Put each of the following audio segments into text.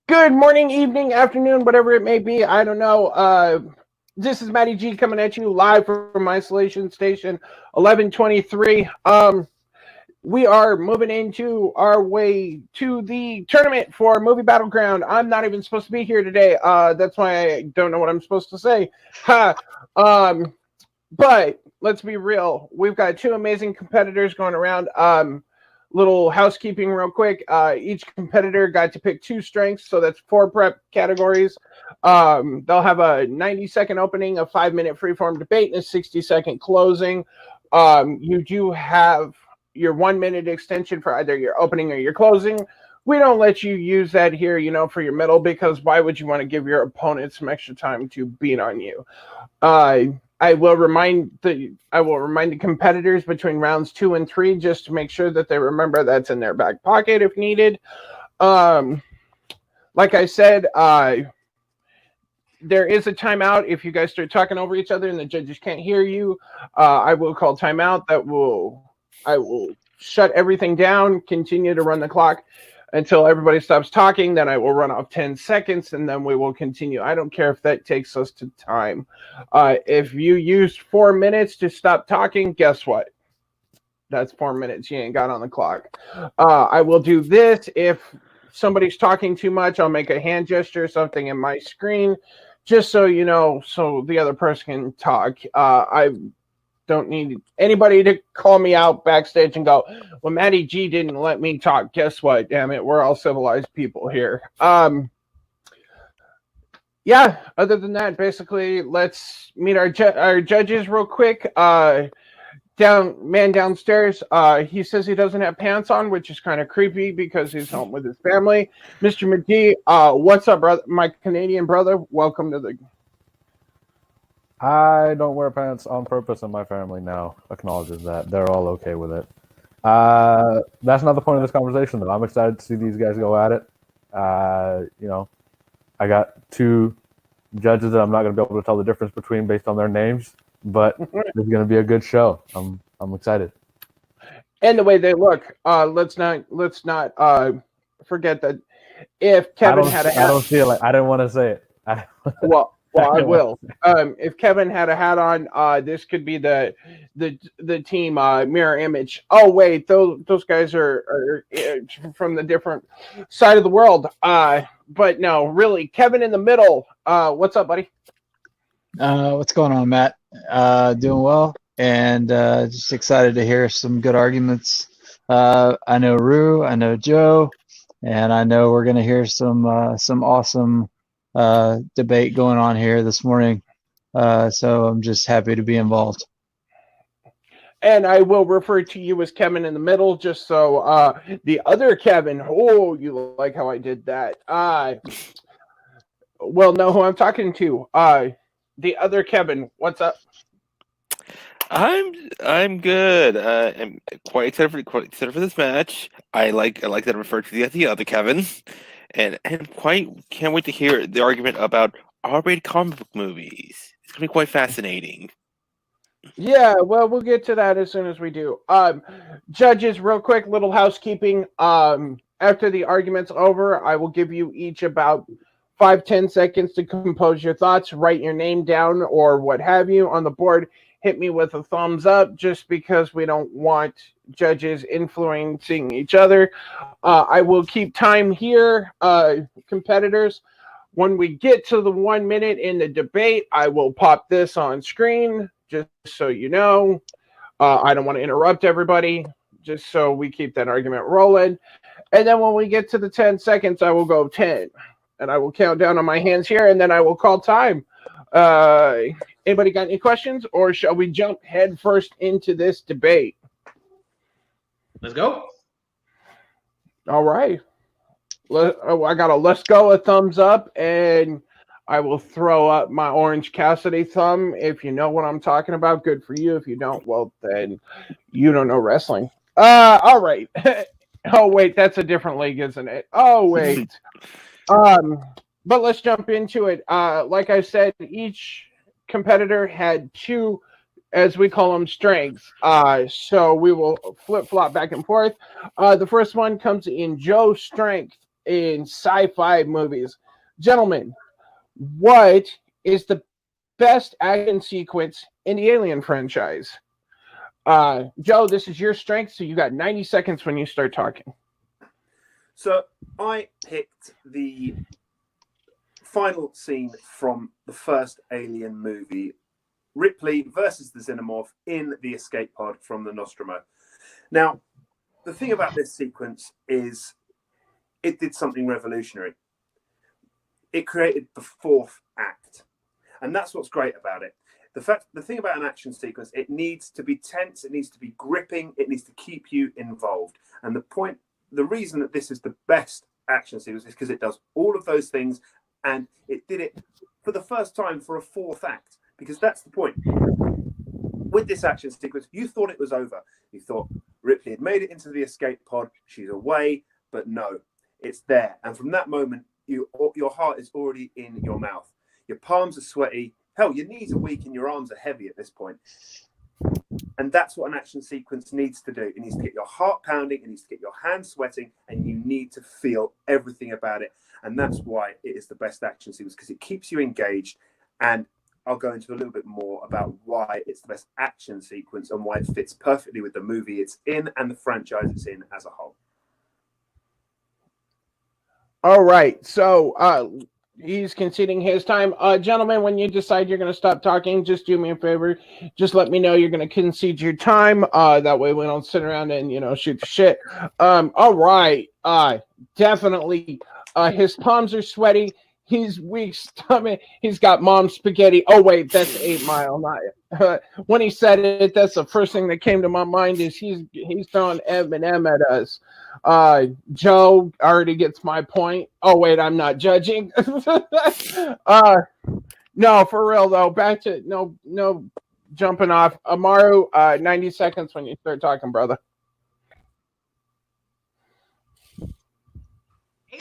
Good morning, evening, afternoon, whatever it may be. I don't know. This is Matty G coming at you live from Isolation Station 1123. We are moving into our way to the tournament for Movie Battleground. I'm not even supposed to be here today. That's why I don't know what I'm supposed to say. Ha. But let's be real. We've got two amazing competitors going around. Little housekeeping real quick. Each competitor got to pick two strengths, so that's four prep categories. They'll have a 90-second opening, a 5-minute freeform debate, and a 60-second closing. You do have your 1-minute extension for either your opening or your closing. We don't let you use that here, for your middle, because why would you want to give your opponent some extra time to beat on you? I will remind the competitors between rounds 2 and 3 just to make sure that they remember that's in their back pocket if needed. Like I said, there is a timeout if you guys start talking over each other and the judges can't hear you. I will call timeout. I will shut everything down, continue to run the clock until everybody stops talking. Then I will run off 10 seconds, and then we will continue. I don't care if that takes us to time. If you used 4 minutes to stop talking, guess what? That's 4 minutes you ain't got on the clock. I will do this. If somebody's talking too much, I'll make a hand gesture, something in my screen, just so you know, so the other person can talk. I don't need anybody to call me out backstage and go, well, Matty G didn't let me talk. Guess what? Damn it. We're all civilized people here. Yeah, other than that, basically, let's meet our judges real quick. Downstairs, he says he doesn't have pants on, which is kind of creepy because he's home with his family. Mr. McGee, what's up, brother? My Canadian brother, welcome to the... I don't wear pants on purpose, and my family now acknowledges that. They're all okay with it. That's not the point of this conversation, though. I'm excited to see these guys go at it. I got two judges that I'm not going to be able to tell the difference between based on their names, but it's going to be a good show. I'm excited. And the way they look, let's not forget that if Kevin had a hat, I don't feel it. I didn't want to say it. Well, I will. If Kevin had a hat on, this could be the team mirror image. Oh wait, those guys are from the different side of the world. But no, really, Kevin in the middle. What's up, buddy? What's going on, Matt? Doing well, and just excited to hear some good arguments. I know Rue, I know Joe, and I know we're going to hear some awesome debate going on here this morning. So I'm just happy to be involved. And I will refer to you as Kevin in the middle, just so the other Kevin, oh, you like how I did that. Well, know who I'm talking to. The other Kevin, what's up? I'm good. I'm quite excited for this match. I like that I referred to the other Kevin. And can't wait to hear the argument about R-rated comic book movies. It's gonna be quite fascinating. Yeah, well, we'll get to that as soon as we do. Judges, real quick, little housekeeping. After the argument's over, I will give you each about 5-10 seconds to compose your thoughts, write your name down or what have you on the board. Hit me with a thumbs up, just because we don't want judges influencing each other. I will keep time here, competitors. When we get to the 1 minute in the debate, I will pop this on screen, just so you know. I don't want to interrupt everybody, just so we keep that argument rolling. And then when we get to the 10 seconds, I will go 10. And I will count down on my hands here, and then I will call time. Anybody got any questions, or shall we jump head first into this debate? Let's go. All right. I got a let's go, a thumbs up, and I will throw up my Orange Cassidy thumb. If you know what I'm talking about, good for you. If you don't, well, then you don't know wrestling. All right. Oh, wait, that's a different league, isn't it? Oh, wait. But let's jump into it. Like I said, each competitor had two, as we call them, strengths. So we will flip-flop back and forth. The first one comes in Joe's strength in sci-fi movies. Gentlemen, what is the best action sequence in the Alien franchise? Joe, this is your strength, so you got 90 seconds when you start talking. So I picked the final scene from the first Alien movie, Ripley versus the Xenomorph in the escape pod from the Nostromo. Now, the thing about this sequence is it did something revolutionary. It created the fourth act. And that's what's great about it. The thing about an action sequence, it needs to be tense, it needs to be gripping, it needs to keep you involved. And the reason that this is the best action sequence is because it does all of those things, and it did it for the first time for a fourth act, because that's the point. With this action sequence, you thought it was over. You thought Ripley had made it into the escape pod, she's away, but no, it's there. And from that moment, your heart is already in your mouth. Your palms are sweaty. Hell, your knees are weak and your arms are heavy at this point. And that's what an action sequence needs to do. It needs to get your heart pounding, it needs to get your hands sweating, and you need to feel everything about it. And that's why it is the best action sequence, because it keeps you engaged. And I'll go into a little bit more about why it's the best action sequence and why it fits perfectly with the movie it's in and the franchise it's in as a whole. All right, so he's conceding his time. Gentlemen, when you decide you're going to stop talking, just do me a favor. Just let me know you're going to concede your time. That way we don't sit around and, shoot the shit. All right. Definitely. His palms are sweaty. He's weak stomach. He's got mom's spaghetti. Oh, wait, that's 8 Mile. Not when he said it, that's the first thing that came to my mind is he's throwing Eminem at us. Joe already gets my point. Oh, wait, I'm not judging. No, for real, though. Back to no jumping off. Amaru, 90 seconds when you start talking, brother.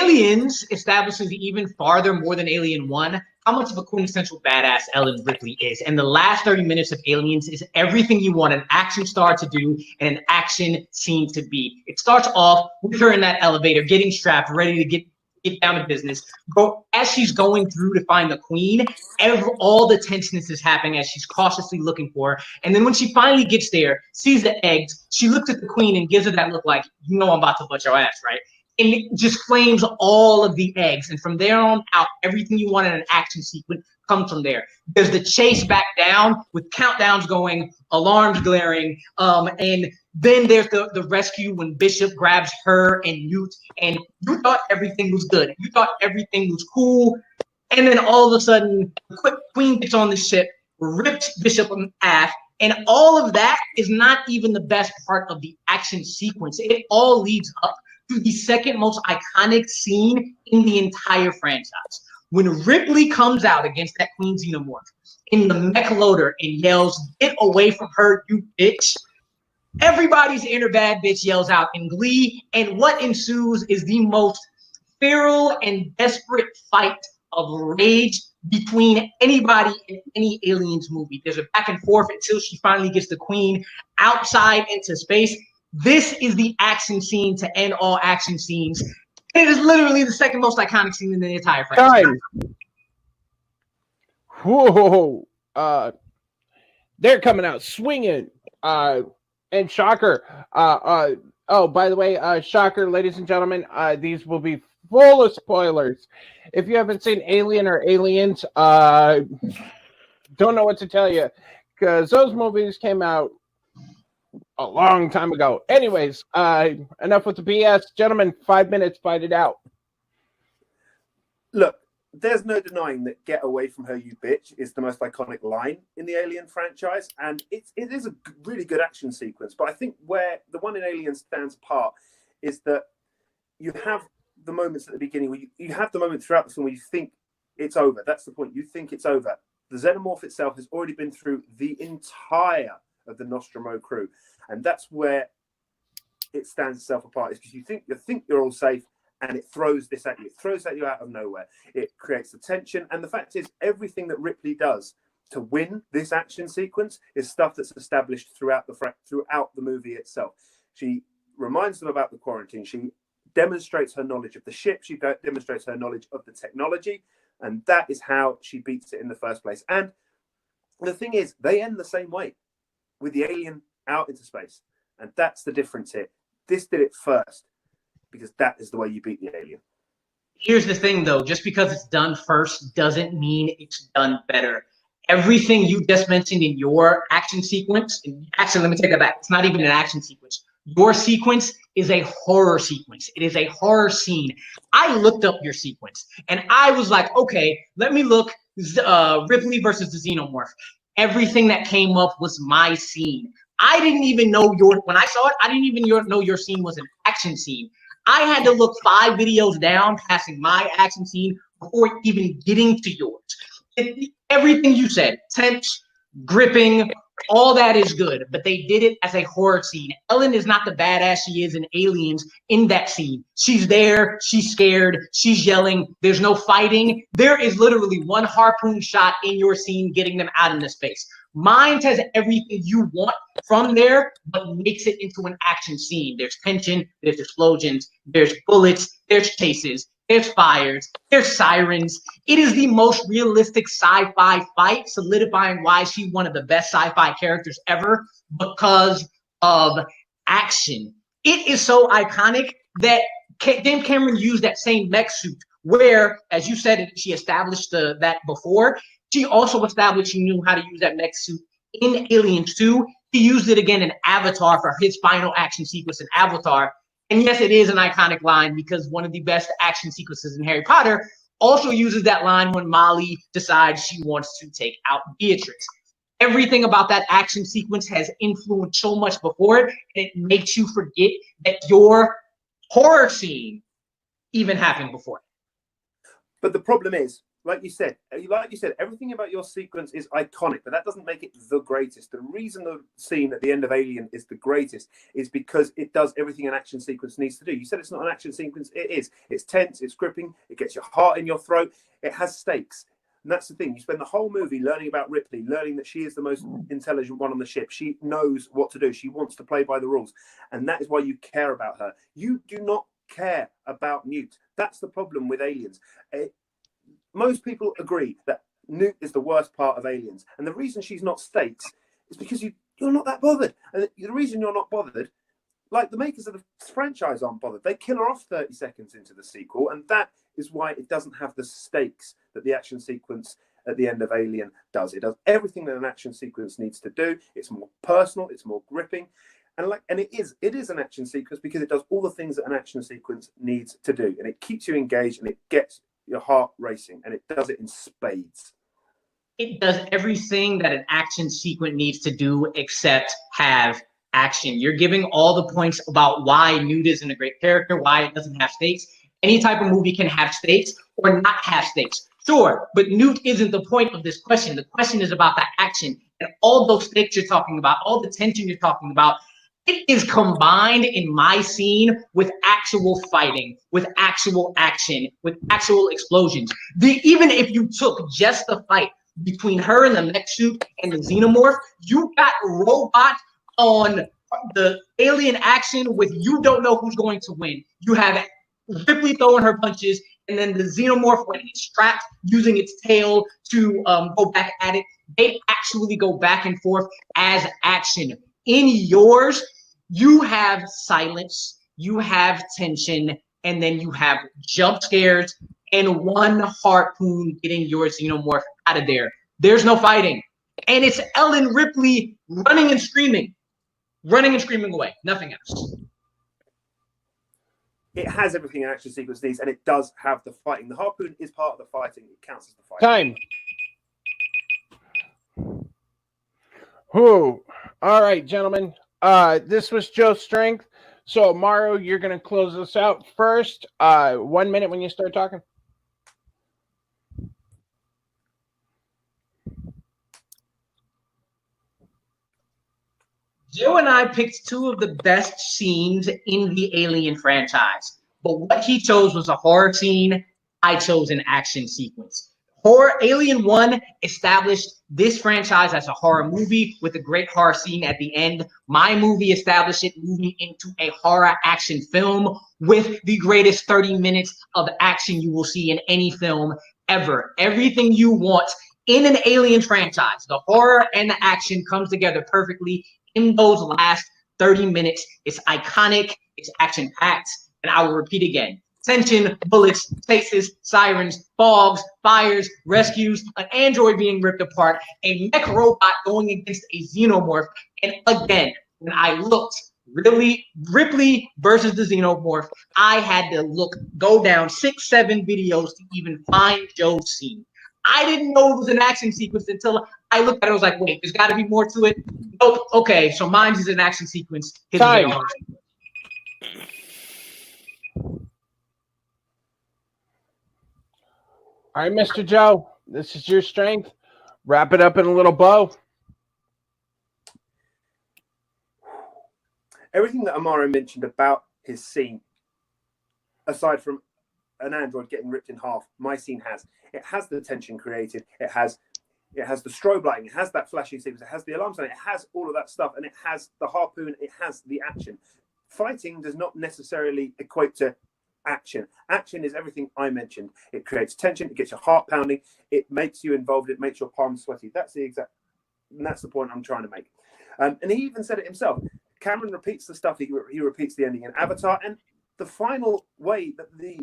Aliens establishes even farther, more than Alien 1, how much of a quintessential badass Ellen Ripley is. And the last 30 minutes of Aliens is everything you want an action star to do and an action scene to be. It starts off with her in that elevator, getting strapped, ready to get down to business. As she's going through to find the queen, all the tenseness is happening as she's cautiously looking for her. And then when she finally gets there, sees the eggs, she looks at the queen and gives her that look like, I'm about to bust your ass, right? And it just claims all of the eggs. And from there on out, everything you want in an action sequence comes from there. There's the chase back down with countdowns going, alarms glaring, and then there's the rescue when Bishop grabs her and Newt, and you thought everything was good. You thought everything was cool. And then all of a sudden, the queen gets on the ship, rips Bishop in half, and all of that is not even the best part of the action sequence. It all leads up to the second most iconic scene in the entire franchise. When Ripley comes out against that Queen Xenomorph in the mech loader and yells, "Get away from her, you bitch." Everybody's inner bad bitch yells out in glee, and what ensues is the most feral and desperate fight of rage between anybody in any Aliens movie. There's a back and forth until she finally gets the Queen outside into space. This is the action scene to end all action scenes. It is literally the second most iconic scene in the entire franchise. Time. Whoa. They're coming out swinging. And shocker. Oh, by the way, shocker, ladies and gentlemen, these will be full of spoilers. If you haven't seen Alien or Aliens, don't know what to tell you, because those movies came out a long time ago. Anyways, enough with the BS. Gentlemen, 5 minutes, fight it out. Look, there's no denying that "Get away from her, you bitch" is the most iconic line in the Alien franchise, and it is a really good action sequence. But I think where the one in Alien stands apart is that you have the moments at the beginning where you have the moment throughout the film where you think it's over. That's the point. You think it's over. The Xenomorph itself has already been through the entire of the Nostromo crew, and that's where it stands itself apart. Is because you think you're all safe, and it throws this at you. It throws at you out of nowhere. It creates the tension, and the fact is, everything that Ripley does to win this action sequence is stuff that's established throughout the movie itself. She reminds them about the quarantine. She demonstrates her knowledge of the ship. She demonstrates her knowledge of the technology. And that is how she beats it in the first place. And the thing is, they end the same way, with the alien out into space. And that's the difference here. This did it first, because that is the way you beat the alien. Here's the thing, though. Just because it's done first doesn't mean it's done better. Everything you just mentioned in your action sequence, actually, let me take that back. It's not even an action sequence. Your sequence is a horror sequence. It is a horror scene. I looked up your sequence, and I was like, okay, let me look Ripley versus the Xenomorph. Everything that came up was my scene. I didn't even know when I saw it, I didn't even know your scene was an action scene. I had to look 5 videos down, passing my action scene before even getting to yours. Everything you said, tense, gripping, all that is good, but they did it as a horror scene. Ellen is not the badass she is in Aliens in that scene. She's there, she's scared, she's yelling, there's no fighting. There is literally one harpoon shot in your scene getting them out into space. Mine has everything you want from there, but makes it into an action scene. There's tension, there's explosions, there's bullets, there's chases, there's fires, there's sirens. It is the most realistic sci-fi fight, solidifying why she's one of the best sci-fi characters ever because of action. It is so iconic that James Cameron used that same mech suit where, as you said, she established that before. She also established she knew how to use that mech suit in Aliens 2. He used it again in Avatar for his final action sequence in Avatar. And yes, it is an iconic line because one of the best action sequences in Harry Potter also uses that line when Molly decides she wants to take out Beatrix. Everything about that action sequence has influenced so much before it, and it makes you forget that your horror scene even happened before. But the problem is, like you said, everything about your sequence is iconic, but that doesn't make it the greatest. The reason the scene at the end of Alien is the greatest is because it does everything an action sequence needs to do. You said it's not an action sequence. It is. It's tense. It's gripping. It gets your heart in your throat. It has stakes. And that's the thing. You spend the whole movie learning about Ripley, learning that she is the most intelligent one on the ship. She knows what to do. She wants to play by the rules. And that is why you care about her. You do not care about Newt. That's the problem with Aliens. Most people agree that Newt is the worst part of Aliens. And the reason she's not stakes is because you're not that bothered. And the reason you're not bothered, like the makers of the franchise aren't bothered. They kill her off 30 seconds into the sequel. And that is why it doesn't have the stakes that the action sequence at the end of Alien does. It does everything that an action sequence needs to do. It's more personal. It's more gripping. And it is an action sequence because it does all the things that an action sequence needs to do. And it keeps you engaged and it gets your heart racing, and it does it in spades. It does everything that an action sequence needs to do except have action. You're giving all the points about why Newt isn't a great character, why it doesn't have stakes. Any type of movie can have stakes or not have stakes. Sure, but Newt isn't the point of this question. The question is about that action. And all those stakes you're talking about, all the tension you're talking about, it is combined in my scene with actual fighting, with actual action, with actual explosions. Even if you took just the fight between her and the mech suit and the Xenomorph, you got robot on the alien action with you don't know who's going to win. You have Ripley throwing her punches, and then the Xenomorph when it's trapped using its tail to go back at it. They actually go back and forth as action. In yours, you have silence, you have tension, and then you have jump scares and one harpoon getting your Xenomorph out of there. There's no fighting. And it's Ellen Ripley running and screaming away. Nothing else. It has everything an action sequence needs, and it does have the fighting. The harpoon is part of the fighting. It counts as the fighting. Time. Whew. All right, gentlemen. This was Joe's strength. So, Amaru, you're going to close this out first. 1 minute when you start talking. Joe and I picked 2 of the best scenes in the Alien franchise. But what he chose was a horror scene. I chose an action sequence. Alien 1 established this franchise as a horror movie with a great horror scene at the end. My movie established it moving into a horror action film with the greatest 30 minutes of action you will see in any film ever. Everything you want in an Alien franchise, the horror and the action comes together perfectly in those last 30 minutes. It's iconic, it's action-packed, and I will repeat again. Tension, bullets, chases, sirens, fogs, fires, rescues, an android being ripped apart, a mech robot going against a xenomorph. And again, when I looked, Ripley versus the xenomorph, I had to go down 6-7 videos to even find Joe's scene. I didn't know it was an action sequence until I looked at it. I was like, wait, there's got to be more to it. Nope. Okay, so mine is an action sequence. His is a horror sequence. All right, Mr. Joe, this is your strength. Wrap it up in a little bow. Everything that Amaru mentioned about his scene, aside from an android getting ripped in half, my scene has. It has the tension created. It has the strobe lighting. It has that flashing sequence. It has the alarm sound. It has all of that stuff, and it has the harpoon. It has the action. Fighting does not necessarily equate to action. Action is everything I mentioned. It creates tension. It gets your heart pounding. It makes you involved. It makes your palms sweaty. That's the point I'm trying to make. And he even said it himself. Cameron repeats the stuff. He repeats the ending in Avatar, and the final way that the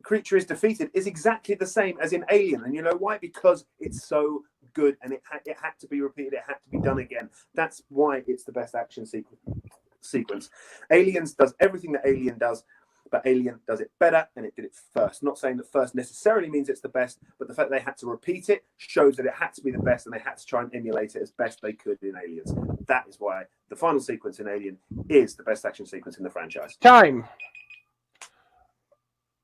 creature is defeated is exactly the same as in Alien. And you know why? Because it's so good, and it had to be repeated. It had to be done again. That's why it's the best action sequence. Aliens does everything that Alien does, but Alien does it better, and it did it first. Not saying that first necessarily means it's the best, but the fact they had to repeat it shows that it had to be the best, and they had to try and emulate it as best they could in Aliens. That is why the final sequence in Alien is the best action sequence in the franchise. Time.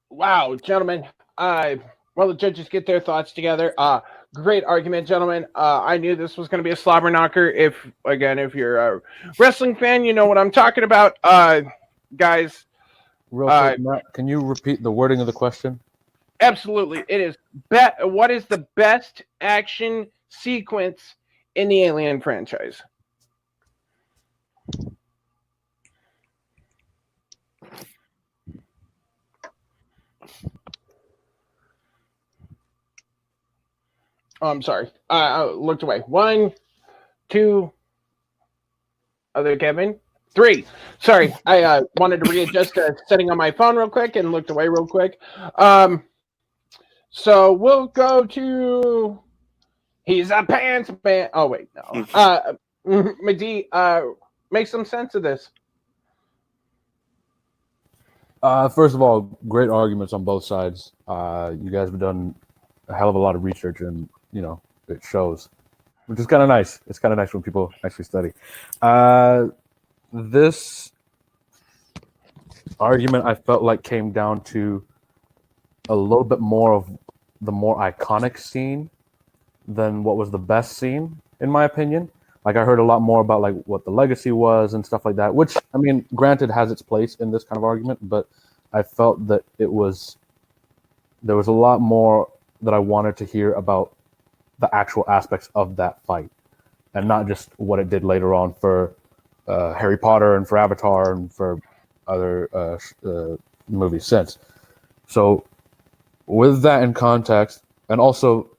Wow, gentlemen. While the judges get their thoughts together, great argument, gentlemen. I knew this was going to be a slobber knocker. If you're a wrestling fan, you know what I'm talking about. Guys. Real quick, Matt, can you repeat the wording of the question? Absolutely. It is what is the best action sequence in the Alien franchise? Oh, I'm sorry. I looked away. 1, 2, other Kevin. 3. Sorry, I wanted to readjust the setting on my phone real quick and looked away real quick. So we'll go to. He's a pants man. Oh wait, no. Madi, make some sense of this. First of all, great arguments on both sides. You guys have done a hell of a lot of research, and it shows, which is kind of nice. It's kind of nice when people actually study. This argument, I felt like, came down to a little bit more of the more iconic scene than what was the best scene, in my opinion. Like, I heard a lot more about like what the legacy was and stuff like that, which, I mean, granted, has its place in this kind of argument, but I felt that there was a lot more that I wanted to hear about the actual aspects of that fight, and not just what it did later on for Harry Potter and for Avatar and for other movies since. So with that in context, and also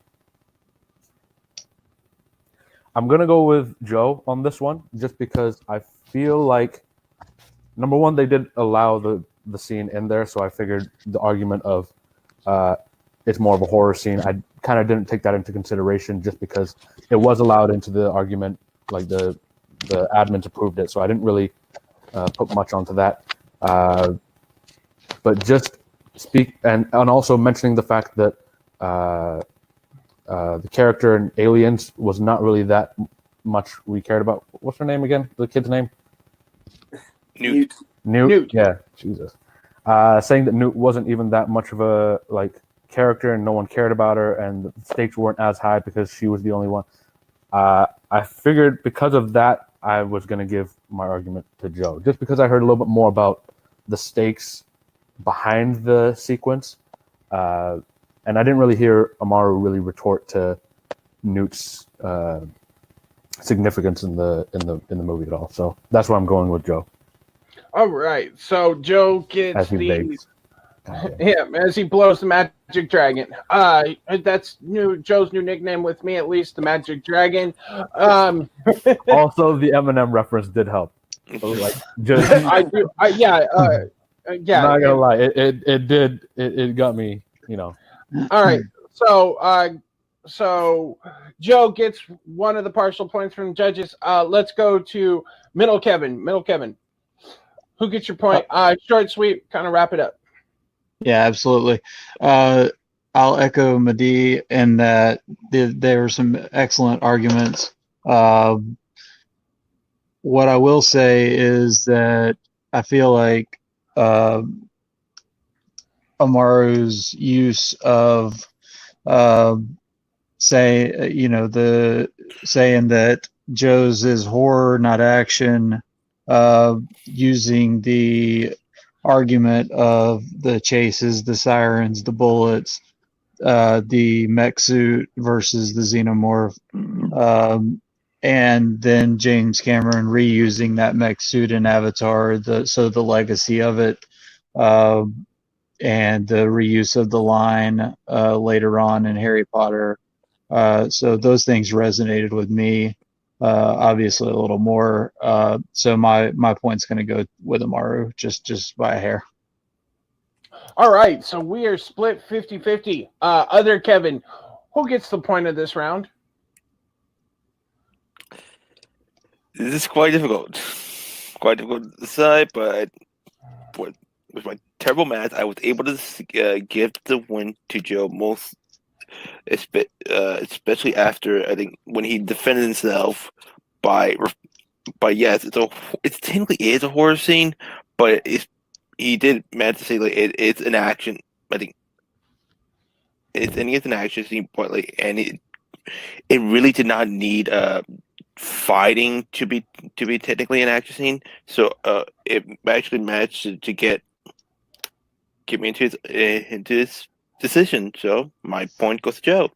I'm going to go with Joe on this one, just because I feel like, number one, they did allow the scene in there, so I figured the argument of it's more of a horror scene, I kind of didn't take that into consideration, just because it was allowed into the argument, like the admins approved it, so I didn't really put much onto that. But just speak, and also mentioning the fact that the character in Aliens was not really that much we cared about. What's her name again? The kid's name? Newt. Newt. Yeah, Jesus. Saying that Newt wasn't even that much of a character, and no one cared about her, and the stakes weren't as high because she was the only one. I figured because of that, I was going to give my argument to Joe, just because I heard a little bit more about the stakes behind the sequence, and and I didn't really hear Amaru really retort to Newt's significance in the movie at all. So that's why I'm going with Joe. All right, so Joe gets As he the begs. as he blows the magic dragon. That's Joe's new nickname with me, at least, the Magic Dragon. Also, the Eminem reference did help. So, like, just I do. Yeah. I'm not gonna lie, it got me. All right. So Joe gets one of the partial points from the judges. Let's go to Middle Kevin. Who gets your point? Short, sweet, kind of wrap it up. Yeah, absolutely. I'll echo Madi in that there were some excellent arguments. What I will say is that I feel like Amaru's use of saying that Joe's is horror, not action, using the argument of the chases, the sirens, the bullets, the mech suit versus the xenomorph, and then James Cameron reusing that mech suit in Avatar, the legacy of it, and the reuse of the line later on in Harry Potter. So those things resonated with me, obviously a little more. So my point's going to go with Amaru, just by a hair. All right, so we are split 50-50. Other Kevin, who gets the point of this round? This is quite difficult. Quite difficult to decide, but with my terrible math, I was able to give the win to Joe most, especially after I think when he defended himself by yes, it technically is a horror scene, but he did manage to say like it's an action. I think it's an action scene, but like it really did not need fighting to be technically an action scene. So it actually managed to get me into his decision. So my point goes to Joe.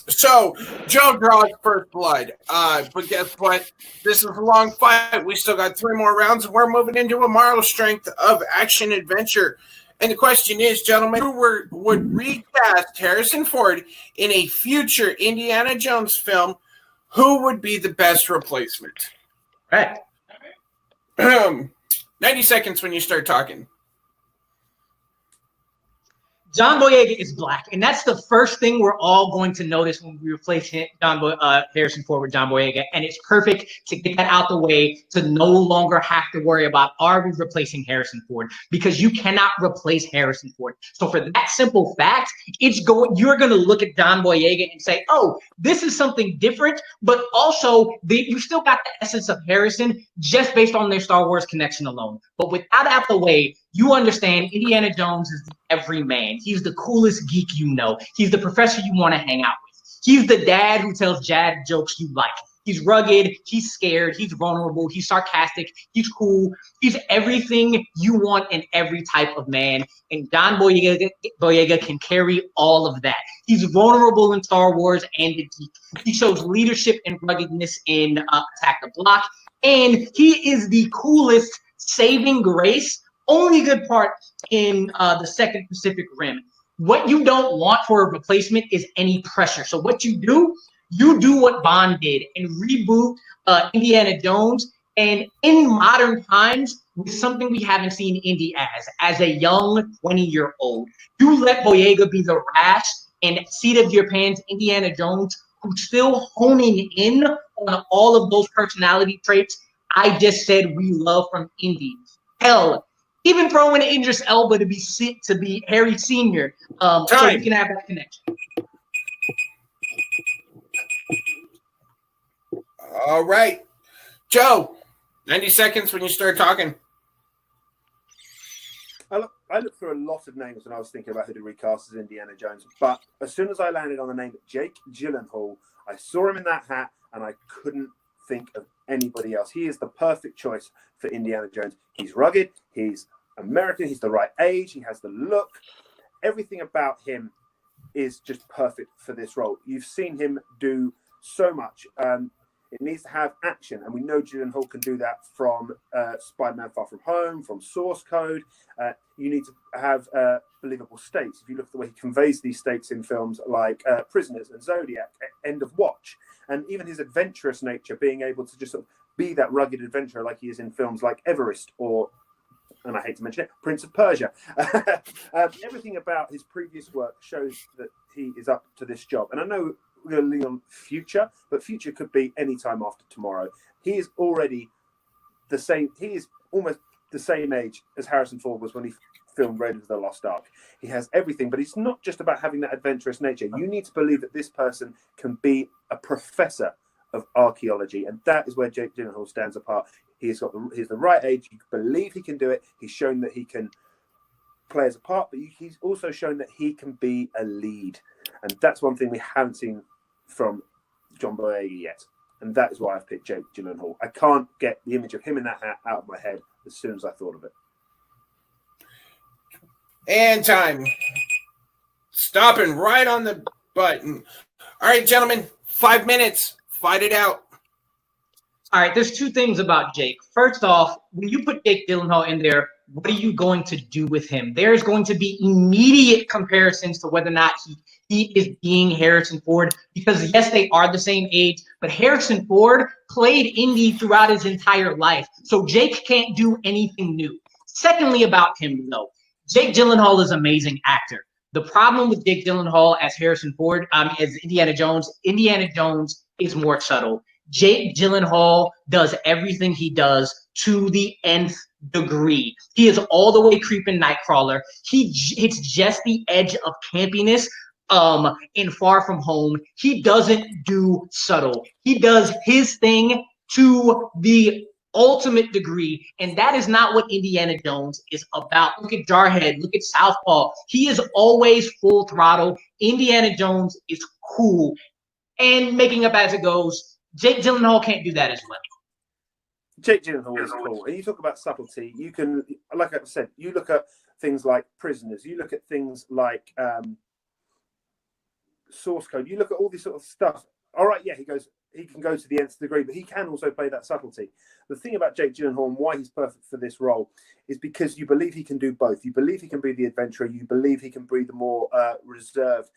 So Joe draws first blood. But guess what? This is a long fight. We still got 3 more rounds, and we're moving into a moral strength of action adventure. And the question is, gentlemen, who would recast Harrison Ford in a future Indiana Jones film? Who would be the best replacement? Right. 90 seconds when you start talking. John Boyega is black, and that's the first thing we're all going to notice when we replace Harrison Ford with John Boyega, and it's perfect to get that out the way to no longer have to worry about, are we replacing Harrison Ford? Because you cannot replace Harrison Ford. So for that simple fact, you're going to look at John Boyega and say, oh, this is something different, but also you still got the essence of Harrison just based on their Star Wars connection alone. But with that out the way, you understand Indiana Jones is the everyman. He's the coolest geek you know. He's the professor you want to hang out with. He's the dad who tells dad jokes you like. He's rugged. He's scared. He's vulnerable. He's sarcastic. He's cool. He's everything you want in every type of man. And John Boyega can carry all of that. He's vulnerable in Star Wars and the geek. He shows leadership and ruggedness in Attack the Block. And he is the coolest saving grace. Only good part in the Second Pacific Rim. What you don't want for a replacement is any pressure. So what you do what Bond did and reboot Indiana Jones. And in modern times, with something we haven't seen Indy as a young 20-year-old, you let Boyega be the rash and seat of your pants Indiana Jones, who's still honing in on all of those personality traits I just said we love from Indy. Hell, even throw in Idris Elba to be Harry Sr. So you can have that connection. All right. Joe, 90 seconds when you start talking. I looked through a lot of names when I was thinking about who to recast as Indiana Jones, but as soon as I landed on the name Jake Gyllenhaal, I saw him in that hat and I couldn't think of anybody else. He is the perfect choice for Indiana Jones. He's rugged, he's American, he's the right age, he has the look. Everything about him is just perfect for this role. You've seen him do so much. It needs to have action, and we know Gyllenhaal can do that from Spider-Man: Far From Home, from Source Code. You need to have believable stakes. If you look at the way he conveys these stakes in films like Prisoners and Zodiac, End of Watch, and even his adventurous nature, being able to just sort of be that rugged adventurer like he is in films like Everest or, and I hate to mention it, Prince of Persia. Everything about his previous work shows that he is up to this job. And I know we're going to lean on Future, but Future could be any time after tomorrow. He is already the same. He is almost the same age as Harrison Ford was when he filmed Raiders of the Lost Ark. He has everything, but it's not just about having that adventurous nature. You need to believe that this person can be a professor of archaeology, and that is where Jake Gyllenhaal stands apart. He's the right age. You believe he can do it. He's shown that he can play as a part, but he's also shown that he can be a lead, and that's one thing we haven't seen from John Boyega yet. And that is why I've picked Jake Gyllenhaal. I can't get the image of him in that hat out of my head as soon as I thought of it. And time. Stopping right on the button. All right, gentlemen, 5 minutes. Fight it out. All right, there's two things about Jake. First off, when you put Jake Gyllenhaal in there, what are you going to do with him? There's going to be immediate comparisons to whether or not he is being Harrison Ford, because yes, they are the same age, but Harrison Ford played Indy throughout his entire life. So Jake can't do anything new. Secondly, about him though, Jake Gyllenhaal is an amazing actor. The problem with Jake Gyllenhaal as Harrison Ford, as Indiana Jones is more subtle. Jake Gyllenhaal does everything he does to the nth degree. He is all the way creeping Nightcrawler. It's just the edge of campiness in Far From Home. He doesn't do subtle. He does his thing to the ultimate degree, and that is not what Indiana Jones is about. Look at Jarhead, look at Southpaw. He is always full throttle. Indiana Jones is cool. And making up as it goes, Jake Gyllenhaal can't do that as well. Jake Gyllenhaal is cool. And you talk about subtlety, you can, like I said, you look at things like Prisoners, you look at things like Source Code, you look at all this sort of stuff. All right, yeah, he can go to the nth degree, but he can also play that subtlety. The thing about Jake Gyllenhaal and why he's perfect for this role is because you believe he can do both. You believe he can be the adventurer. You believe he can be the more reserved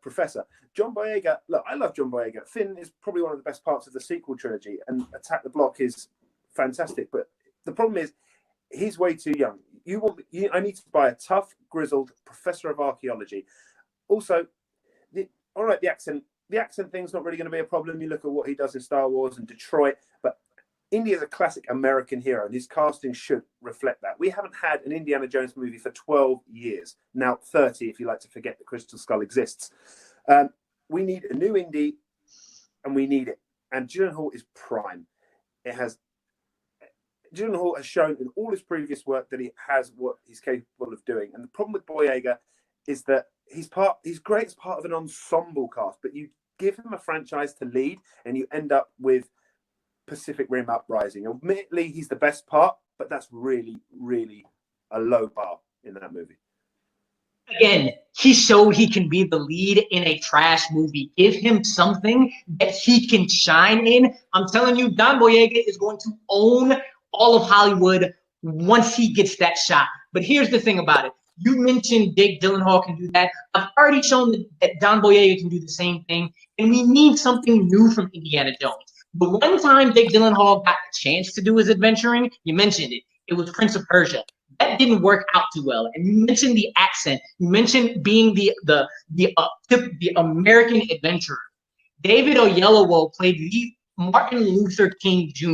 professor. John Boyega, look, I love John Boyega. Finn is probably one of the best parts of the sequel trilogy, and Attack the Block is fantastic. But the problem is, he's way too young. I need to buy a tough, grizzled professor of archaeology. Also, the accent thing's not really going to be a problem. You look at what he does in Star Wars and Detroit, but Indy is a classic American hero, and his casting should reflect that. We haven't had an Indiana Jones movie for 12 years. Now 30, if you like to forget that Crystal Skull exists. We need a new Indy, and we need it. And Gyllenhaal is prime. Gyllenhaal has shown in all his previous work that he has what he's capable of doing. And the problem with Boyega is that he's great as part of an ensemble cast, but you give him a franchise to lead, and you end up with Pacific Rim Uprising. Admittedly, he's the best part, but that's really, really a low bar in that movie. Again, he showed he can be the lead in a trash movie. Give him something that he can shine in. I'm telling you, Don Boyega is going to own all of Hollywood once he gets that shot. But here's the thing about it. You mentioned Jake Gyllenhaal can do that. I've already shown that Don Boyega can do the same thing, and we need something new from Indiana Jones. The one time Jake Gyllenhaal got a chance to do his adventuring, you mentioned it. It was Prince of Persia. That didn't work out too well. And you mentioned the accent. You mentioned being the American adventurer. David Oyelowo played Martin Luther King Jr.,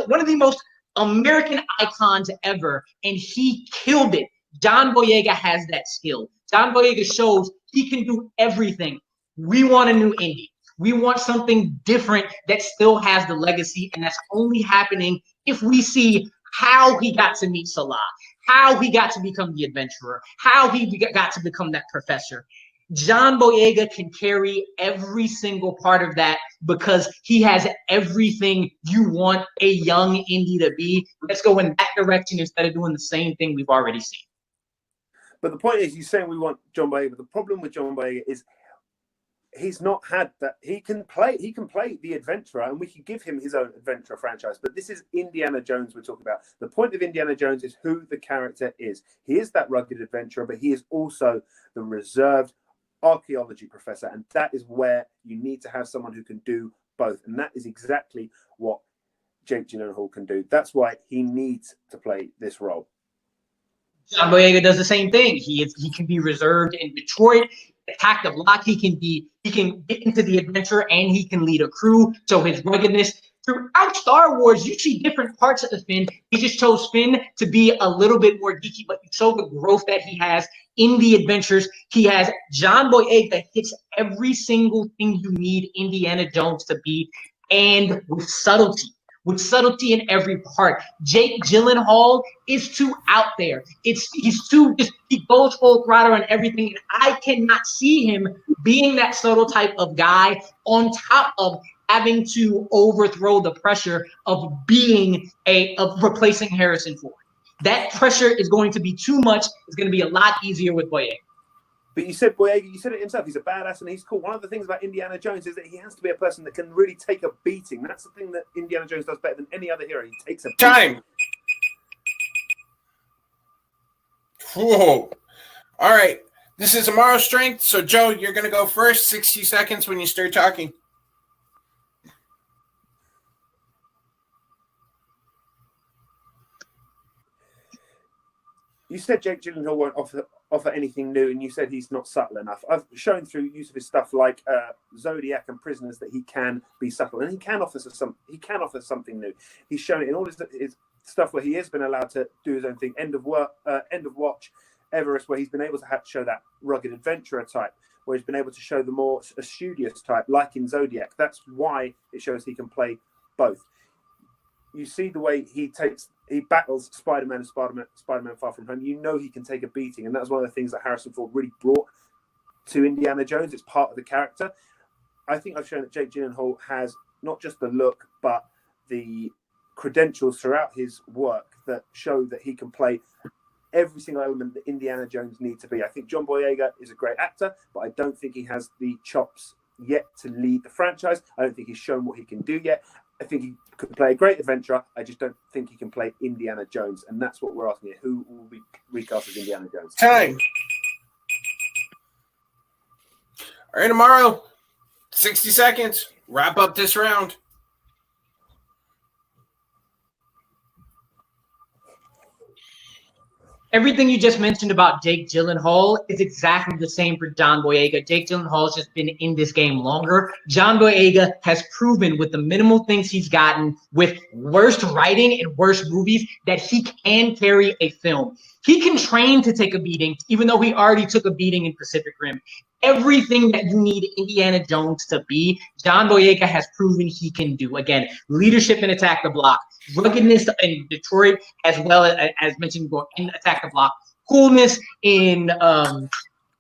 one of the most American icons ever, and he killed it. John Boyega has that skill. John Boyega shows he can do everything. We want a new Indy. We want something different that still has the legacy, and that's only happening if we see how he got to meet Salah, how he got to become the adventurer, how he got to become that professor. John Boyega can carry every single part of that because he has everything you want a young Indy to be. Let's go in that direction instead of doing the same thing we've already seen. But the point is, you're saying we want John Boyega. The problem with John Boyega is he's not had that. He can play the adventurer, and we could give him his own adventurer franchise. But this is Indiana Jones we're talking about. The point of Indiana Jones is who the character is. He is that rugged adventurer, but he is also the reserved archaeology professor, and that is where you need to have someone who can do both. And that is exactly what Jake Gyllenhaal can do. That's why he needs to play this role. John Boyega does the same thing. He can be reserved in Detroit, attack the block. He can get into the adventure, and he can lead a crew. So his ruggedness throughout Star Wars, you see different parts of the Finn. He just chose Finn to be a little bit more geeky, but you show the growth that he has in the adventures. He has John Boyega hits every single thing you need Indiana Jones to be, and with subtlety. With subtlety in every part. Jake Gyllenhaal is too out there. He goes full throttle on everything. And I cannot see him being that subtle type of guy on top of having to overthrow the pressure of replacing Harrison Ford. That pressure is going to be too much. It's going to be a lot easier with Boyega. But you said Boyega, you said it himself, he's a badass and he's cool. One of the things about Indiana Jones is that he has to be a person that can really take a beating. That's the thing that Indiana Jones does better than any other hero. He takes a beating. Time. Whoa. All right. This is Amaru's strength. So, Joe, you're going to go first. 60 seconds when you start talking. You said Jake Gyllenhaal won't offer anything new, and you said he's not subtle enough. I've shown through use of his stuff like Zodiac and Prisoners that he can be subtle, and he can offer something new. He's shown it in all his stuff where he has been allowed to do his own thing. End of Watch, Everest, where he's been able to show that rugged adventurer type, where he's been able to show the more studious type, like in Zodiac. That's why it shows he can play both. You see the way he battles Spider-Man and Spider-Man Far From Home. You know he can take a beating, and that's one of the things that Harrison Ford really brought to Indiana Jones. It's part of the character. I think I've shown that Jake Gyllenhaal has not just the look, but the credentials throughout his work that show that he can play every single element that Indiana Jones needs to be. I think John Boyega is a great actor, but I don't think he has the chops yet to lead the franchise. I don't think he's shown what he can do yet. I think he could play a great adventurer. I just don't think he can play Indiana Jones. And that's what we're asking here. Who will be recast as Indiana Jones? Time. All right, Amaru. 60 seconds. Wrap up this round. Everything you just mentioned about Jake Gyllenhaal is exactly the same for John Boyega. Jake Gyllenhaal has just been in this game longer. John Boyega has proven with the minimal things he's gotten, with worst writing and worst movies, that he can carry a film. He can train to take a beating, even though he already took a beating in Pacific Rim. Everything that you need Indiana Jones to be, John Boyega has proven he can do. Again, leadership in Attack the Block, ruggedness in Detroit, as well as mentioned before in Attack the Block, coolness in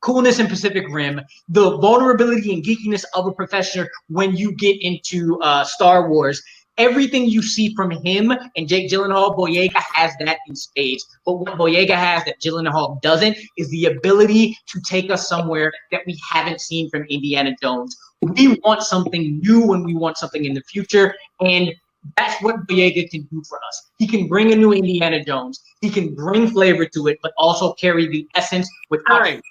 Pacific Rim, the vulnerability and geekiness of a professor when you get into Star Wars. Everything you see from him and Jake Gyllenhaal, Boyega has that in spades. But what Boyega has that Gyllenhaal doesn't is the ability to take us somewhere that we haven't seen from Indiana Jones. We want something new and we want something in the future, and that's what Boyega can do for us. He can bring a new Indiana Jones. He can bring flavor to it, but also carry the essence without. Right.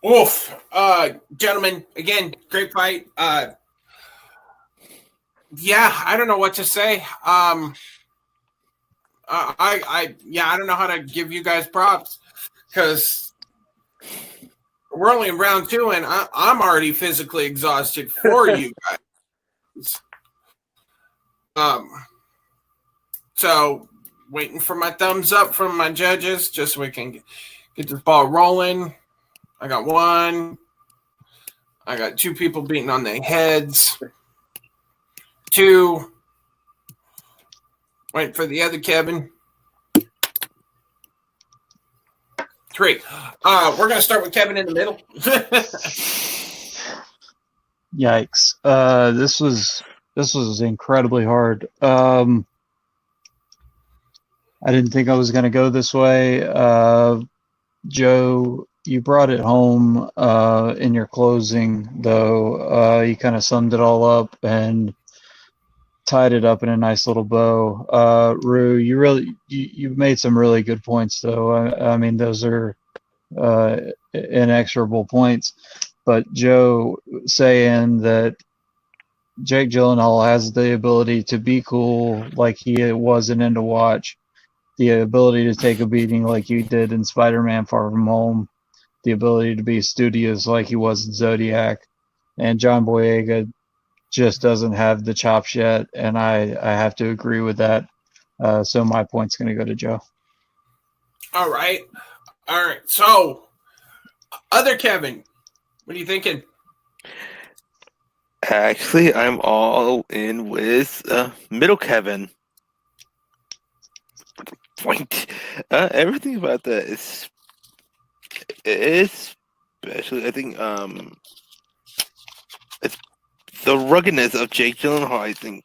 Oof. Gentlemen, again, great fight. Yeah, I don't know what to say. I don't know how to give you guys props because we're only in round 2 and I'm already physically exhausted for you guys. So waiting for my thumbs up from my judges just so we can get this ball rolling. I got 1. I got 2 people beating on their heads. 2. Wait for the other Kevin. 3. We're gonna start with Kevin in the middle. Yikes. This was incredibly hard. I didn't think I was going to go this way. Joe, you brought it home in your closing, though. You kind of summed it all up and tied it up in a nice little bow. Rue, you made some really good points, though. I mean, those are inexorable points. But Joe saying that Jake Gyllenhaal has the ability to be cool like he was in End of Watch, the ability to take a beating like you did in Spider-Man Far From Home, the ability to be studious like he was in Zodiac, and John Boyega just doesn't have the chops yet, and I have to agree with that. So my point's going to go to Joe. All right. So, other Kevin, what are you thinking? Actually, I'm all in with middle Kevin. Point. Everything about that is especially, I think, it's the ruggedness of Jake Gyllenhaal. I think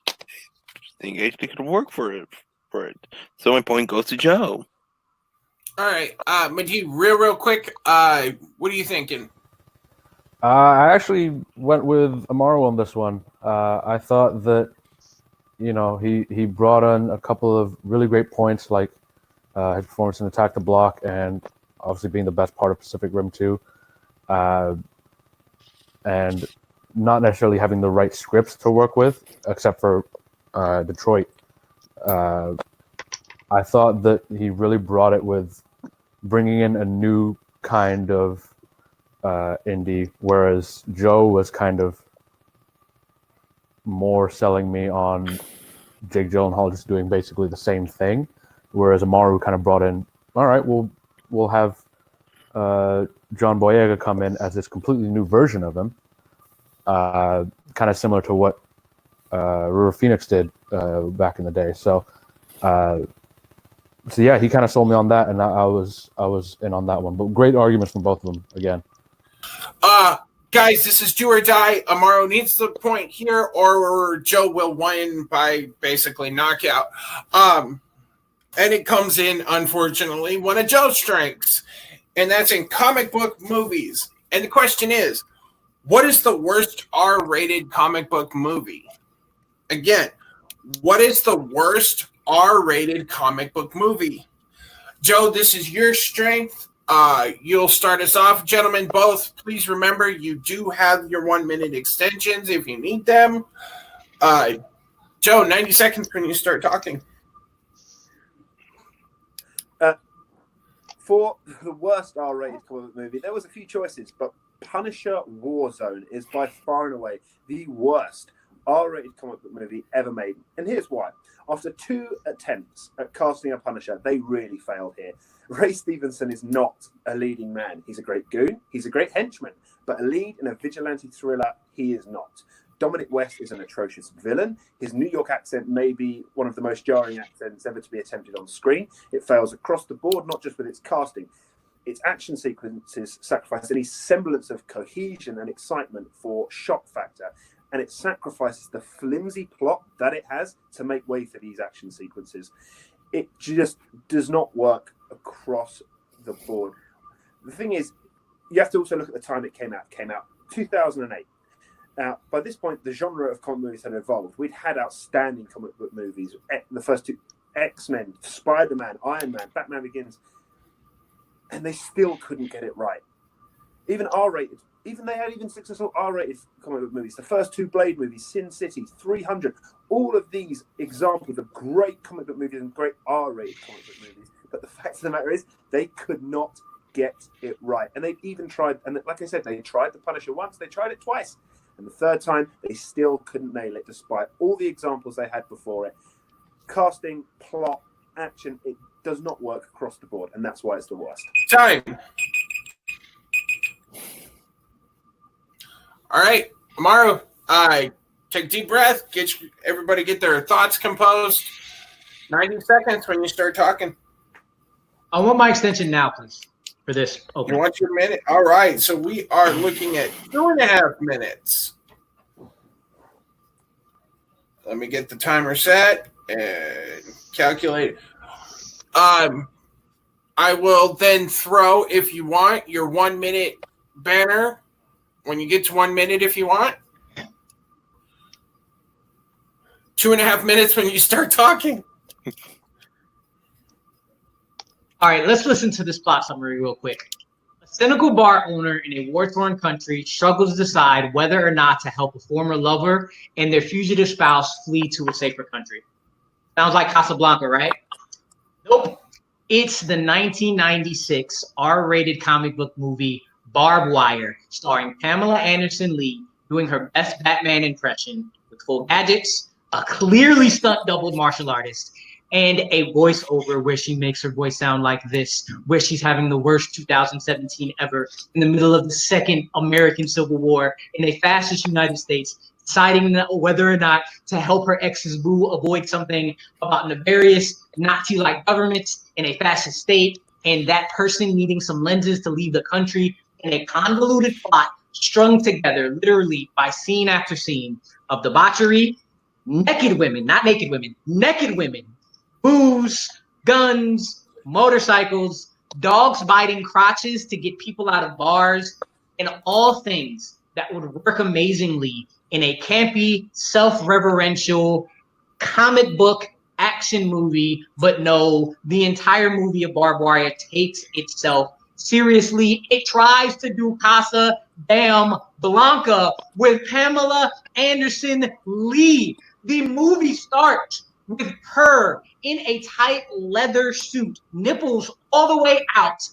actually could work for it. So my point goes to Joe. All right, Majid, real quick, what are you thinking? I actually went with Amaru on this one. I thought that, he brought in a couple of really great points, like his performance in Attack the Block, and obviously being the best part of Pacific Rim 2, and not necessarily having the right scripts to work with, except for Detroit. I thought that he really brought it with bringing in a new kind of indie, whereas Joe was kind of more selling me on Jake Gyllenhaal just doing basically the same thing, whereas Amaru kind of brought in, all right, we'll have John Boyega come in as this completely new version of him, kind of similar to what River Phoenix did back in the day. So yeah, he kind of sold me on that, and I was in on that one. But great arguments from both of them again. Guys, this is do or die. Amaru needs the point here, or Joe will win by basically knockout. And it comes in, unfortunately, one of Joe's strengths, and that's in comic book movies. And the question is, what is the worst R-rated comic book movie? Again, what is the worst R-rated comic book movie? Joe, this is your strength. You'll start us off. Gentlemen, both, please remember you do have your 1 minute extensions if you need them. Joe, 90 seconds when you start talking. For the worst R-rated comic book movie, there was a few choices, but Punisher Warzone is by far and away the worst R-rated comic book movie ever made. And here's why. After 2 attempts at casting a Punisher, they really failed here. Ray Stevenson is not a leading man. He's a great goon. He's a great henchman. But a lead in a vigilante thriller, he is not. Dominic West is an atrocious villain. His New York accent may be one of the most jarring accents ever to be attempted on screen. It fails across the board, not just with its casting. Its action sequences sacrifice any semblance of cohesion and excitement for shock factor. And it sacrifices the flimsy plot that it has to make way for these action sequences. It just does not work across the board. The thing is, you have to also look at the time it came out. It came out 2008. Now, by this point, the genre of comic movies had evolved. We'd had outstanding comic book movies. The first 2, X-Men, Spider-Man, Iron Man, Batman Begins. And they still couldn't get it right. Even R-rated. They had successful R-rated comic book movies. The first 2 Blade movies, Sin City, 300. All of these examples of great comic book movies and great R-rated comic book movies. But the fact of the matter is, they could not get it right. And they've even tried, and like I said, they tried The Punisher once, they tried it twice. And the third time, they still couldn't nail it, despite all the examples they had before it. Casting, plot, action, it does not work across the board, and that's why it's the worst. Time. All right, Amaru, take a deep breath. Everybody get their thoughts composed. 90 seconds when you start talking. I want my extension now, please, for this opening. You want your minute? All right, so we are looking at 2.5 minutes. Let me get the timer set and calculate. I will then throw, if you want, your 1 minute banner when you get to 1 minute, if you want. 2.5 minutes when you start talking. All right, let's listen to this plot summary real quick. A cynical bar owner in a war-torn country struggles to decide whether or not to help a former lover and their fugitive spouse flee to a safer country. Sounds like Casablanca, right? Nope. It's the 1996 R-rated comic book movie Barbed Wire, starring Pamela Anderson Lee doing her best Batman impression with full gadgets, a clearly stunt-doubled martial artist, and a voiceover where she makes her voice sound like this, where she's having the worst 2017 ever in the middle of the second American Civil War in a fascist United States, deciding whether or not to help her ex's boo avoid something about nefarious Nazi-like governments in a fascist state, and that person needing some lenses to leave the country in a convoluted plot strung together literally by scene after scene of debauchery, naked women, not naked women, naked women, booze, guns, motorcycles, dogs biting crotches to get people out of bars, and all things that would work amazingly in a campy, self-reverential comic book action movie. But no, the entire movie of Barbed Wire takes itself seriously. It tries to do Casa Damn Blanca with Pamela Anderson Lee. The movie starts with her in a tight leather suit, nipples all the way out,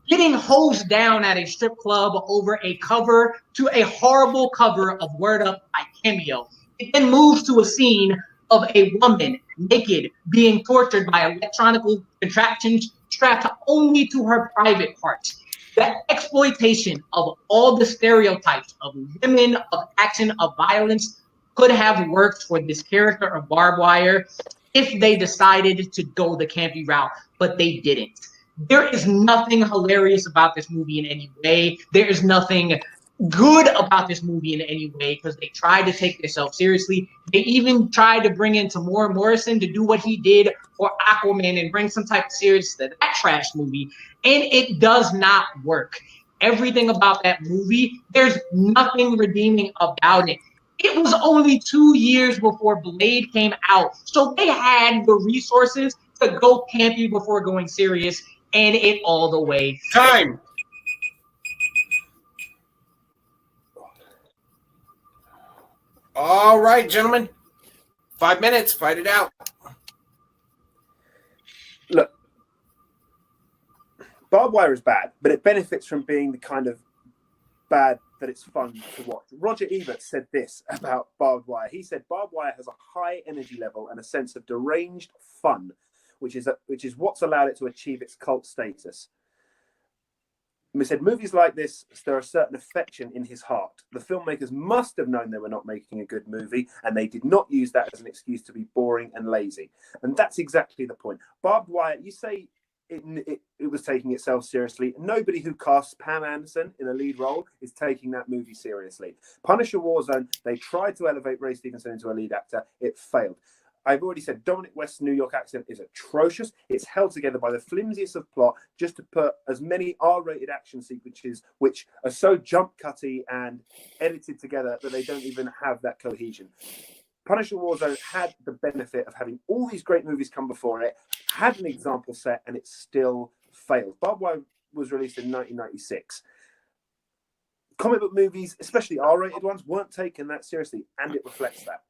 getting hosed down at a strip club over a cover to a horrible cover of Word Up by Cameo. It then moves to a scene of a woman naked being tortured by electronic contraptions strapped only to her private parts. The exploitation of all the stereotypes of women, of action, of violence could have worked for this character of Barbed Wire if they decided to go the campy route, but they didn't. There is nothing hilarious about this movie in any way. There is nothing good about this movie in any way because they tried to take themselves seriously. They even tried to bring in Tamora Morrison to do what he did for Aquaman and bring some type of seriousness to that trash movie, and it does not work. Everything about that movie, there's nothing redeeming about it. It was only 2 years before Blade came out, so they had the resources to go campy before going serious, and it all the way. Time. All right, gentlemen. 5 minutes. Fight it out. Look, Barbed Wire is bad, but it benefits from being the kind of bad that it's fun to watch. Roger Ebert said this about Barbed Wire. He said, Barbed Wire has a high energy level and a sense of deranged fun, which is what's allowed it to achieve its cult status. And we said, movies like this stir a certain affection in his heart. The filmmakers must have known they were not making a good movie, and they did not use that as an excuse to be boring and lazy. And that's exactly the point. Barbed Wire, you say it was taking itself seriously. Nobody who casts Pam Anderson in a lead role is taking that movie seriously. Punisher Warzone, they tried to elevate Ray Stevenson into a lead actor. It failed. I've already said Dominic West's New York accent is atrocious. It's held together by the flimsiest of plot just to put as many R-rated action sequences, which are so jump-cutty and edited together that they don't even have that cohesion. Punisher Warzone had the benefit of having all these great movies come before it, had an example set, and it still failed. Barbed Wire was released in 1996. Comic book movies, especially R-rated ones, weren't taken that seriously, and it reflects that.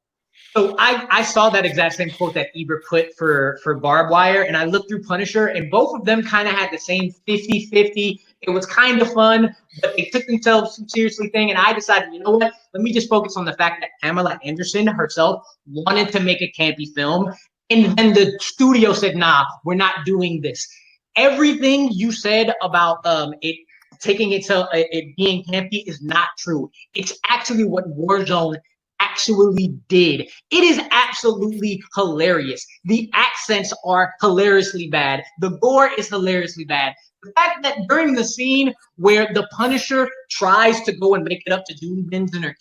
So I saw that exact same quote that Ebert put for Barbed Wire, and I looked through Punisher, and both of them kind of had the same 50-50. It was kind of fun, but they took themselves some seriously thing, and I decided, you know what? Let me just focus on the fact that Pamela Anderson herself wanted to make a campy film, and then the studio said, nah, we're not doing this. Everything you said about it taking it being campy is not true. It's actually what Warzone actually did. It is absolutely hilarious. The accents are hilariously bad. The gore is hilariously bad. The fact that during the scene where the Punisher tries to go and make it up to Julie Benz and her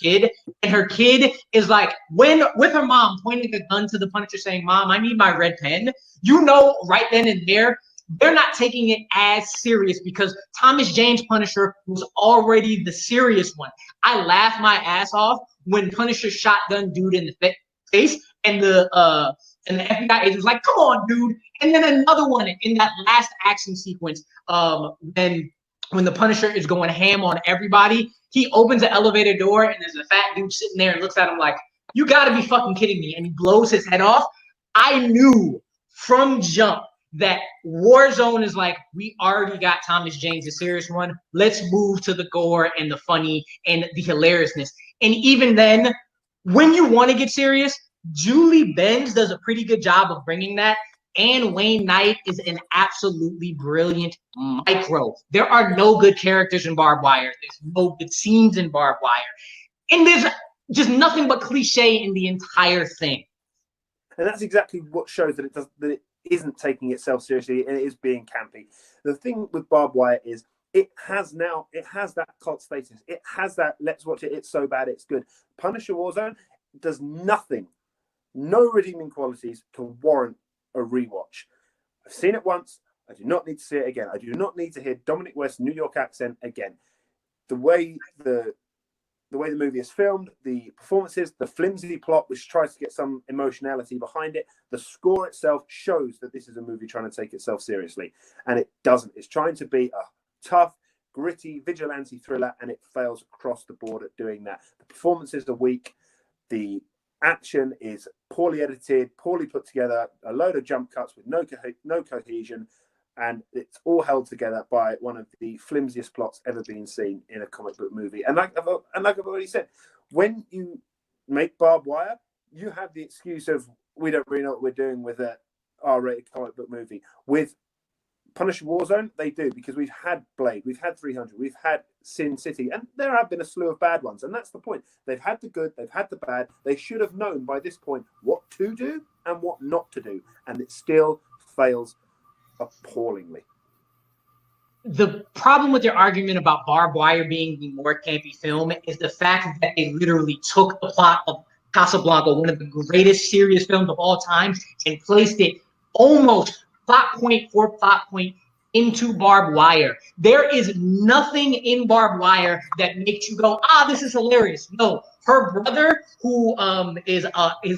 kid is like, with her mom pointing a gun to the Punisher saying, "Mom, I need my red pen," you know right then and there, they're not taking it as serious because Thomas Jane's Punisher was already the serious one. I laughed my ass off when Punisher shotgun dude in the face, and the FBI agent was like, "Come on, dude!" And then another one in that last action sequence, when the Punisher is going ham on everybody, he opens the elevator door and there's a fat dude sitting there and looks at him like, "You got to be fucking kidding me!" And he blows his head off. I knew from jump that Warzone is like, we already got Thomas Jane's, the serious one. Let's move to the gore and the funny and the hilariousness. And even then, when you want to get serious, Julie Benz does a pretty good job of bringing that. And Wayne Knight is an absolutely brilliant micro. There are no good characters in Barbed Wire. There's no good scenes in Barbed Wire. And there's just nothing but cliche in the entire thing. And that's exactly what shows that it isn't taking itself seriously and it is being campy. The thing with Barbed Wire is it has that cult status. It has that let's watch it, it's so bad it's good. Punisher Warzone does nothing, no redeeming qualities to warrant a rewatch. I've seen it once. I do not need to see it again. I do not need to hear Dominic West's New York accent again. The way the movie is filmed, the performances, the flimsy plot, which tries to get some emotionality behind it, the score itself shows that this is a movie trying to take itself seriously. And it doesn't. It's trying to be a tough, gritty, vigilante thriller, and it fails across the board at doing that. The performances are weak. The action is poorly edited, poorly put together, a load of jump cuts with no cohesion, and it's all held together by one of the flimsiest plots ever been seen in a comic book movie. And like I've already said, when you make Barbed Wire, you have the excuse of we don't really know what we're doing with a R-rated comic book movie. With Punisher Warzone, they do, because we've had Blade, we've had 300, we've had Sin City, and there have been a slew of bad ones. And that's the point. They've had the good, they've had the bad. They should have known by this point what to do and what not to do. And it still fails appallingly. The problem with your argument about Barbed Wire being the more campy film is the fact that they literally took the plot of Casablanca, one of the greatest serious films of all time, and placed it almost plot point for plot point into Barbed Wire. There is nothing in Barbed Wire that makes you go, this is hilarious. No, her brother, who is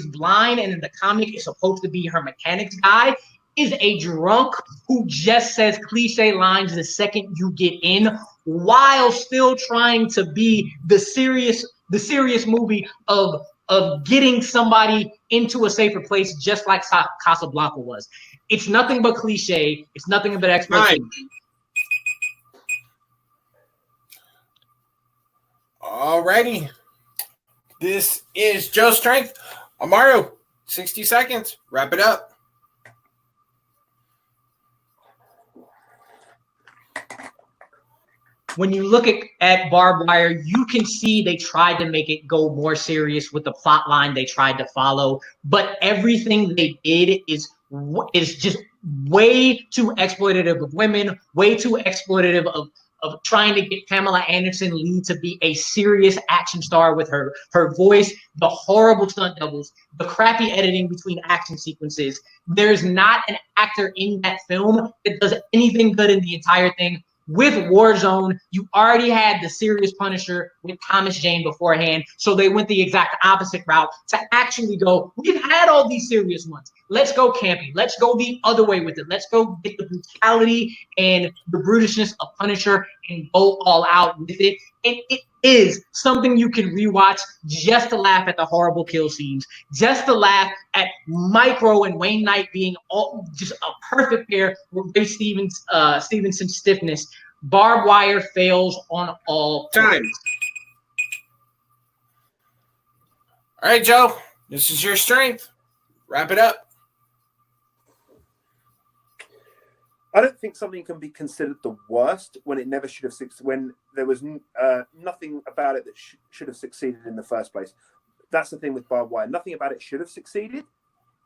blind and in the comic is supposed to be her mechanics guy, is a drunk who just says cliche lines the second you get in, while still trying to be the serious movie of getting somebody into a safer place, just like Casablanca was. It's nothing but cliche. It's nothing but exploitation. Alrighty. This is Joe's Strength. Amaru, 60 seconds. Wrap it up. When you look at Barbed Wire, you can see they tried to make it go more serious with the plot line they tried to follow, but everything they did is just way too exploitative of women, way too exploitative of trying to get Pamela Anderson Lee to be a serious action star with her voice, the horrible stunt doubles, the crappy editing between action sequences. There's not an actor in that film that does anything good in the entire thing. With Warzone, you already had the serious Punisher with Thomas Jane beforehand, so they went the exact opposite route to actually go, we've had all these serious ones. Let's go campy. Let's go the other way with it. Let's go get the brutality and the brutishness of Punisher and go all out with it. And it is something you can rewatch just to laugh at the horrible kill scenes, just to laugh at Micro and Wayne Knight being all just a perfect pair with Ray Stevenson's stiffness. Barbed Wire fails on all times. All right, Joe, this is your strength. Wrap it up. I don't think something can be considered the worst when it never should have when there was nothing about it that should have succeeded in the first place. That's the thing with Barbed Wire. Nothing about it should have succeeded,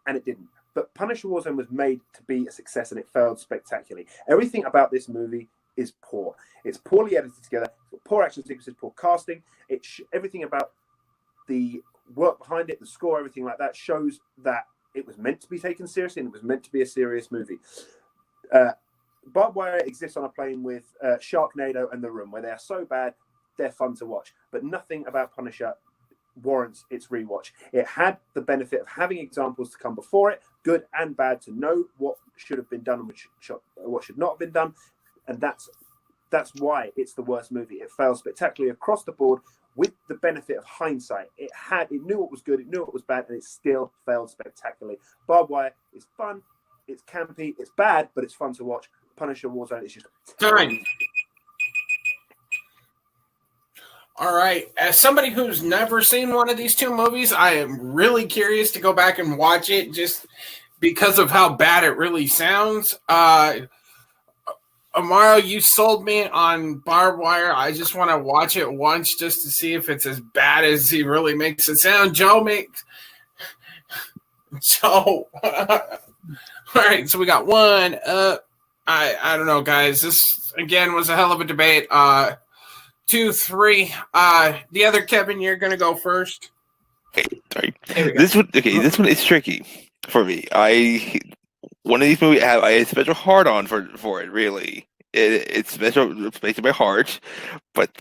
and it didn't. But Punisher Warzone was made to be a success, and it failed spectacularly. Everything about this movie is poor. It's poorly edited together, poor action sequences, poor casting. Everything about the work behind it, the score, everything like that shows that it was meant to be taken seriously and it was meant to be a serious movie. Barbed Wire exists on a plane with Sharknado and The Room, where they are so bad, they're fun to watch. But nothing about Punisher warrants its rewatch. It had the benefit of having examples to come before it, good and bad, to know what should have been done and what should not have been done. And that's why it's the worst movie. It failed spectacularly across the board with the benefit of hindsight. It knew what was good, it knew what was bad, and it still failed spectacularly. Barbed Wire is fun, it's campy, it's bad, but it's fun to watch. Punisher Warzone is just Time. All right. As somebody who's never seen one of these two movies, I am really curious to go back and watch it just because of how bad it really sounds. Amaru, you sold me on Barbed Wire. I just want to watch it once just to see if it's as bad as he really makes it sound. Joe. All right, so we got one. I don't know, guys. This again was a hell of a debate. 2, 3. The other Kevin, you're gonna go first. Okay, sorry. This one is tricky for me. One of these movies I have a special heart on for it. Really, it's special. It's based in my heart, but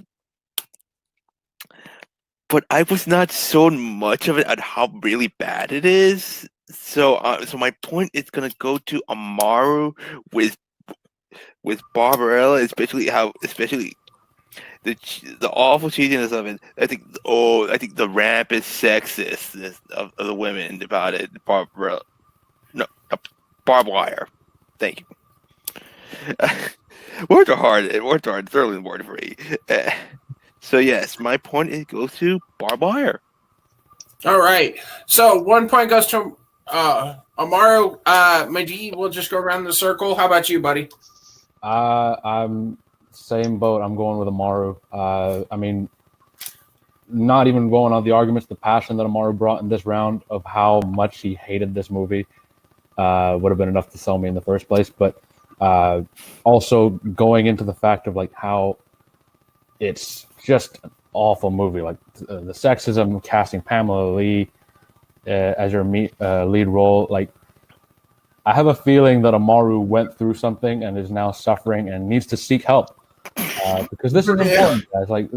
I was not so much of it at how really bad it is. So my point is gonna go to Amaru with Barbarella, especially the awful cheesiness of it. I think the rampant sexist of the women about it. Barbarella. No, Barbed Wire. Thank you. Words are hard. It's really important for me. So yes, my point goes to Barbed Wire. All right. So 1 point goes to Amaru. Majid, we'll just go around the circle. How about you, buddy? I'm same boat. I'm going with Amaru. I mean, not even going on the arguments, the passion that Amaru brought in this round of how much he hated this movie would have been enough to sell me in the first place. But also going into the fact of like how it's just an awful movie, like the sexism, casting Pamela Lee as your lead role. Like, I have a feeling that Amaru went through something and is now suffering and needs to seek help. Because this is important, guys. Like,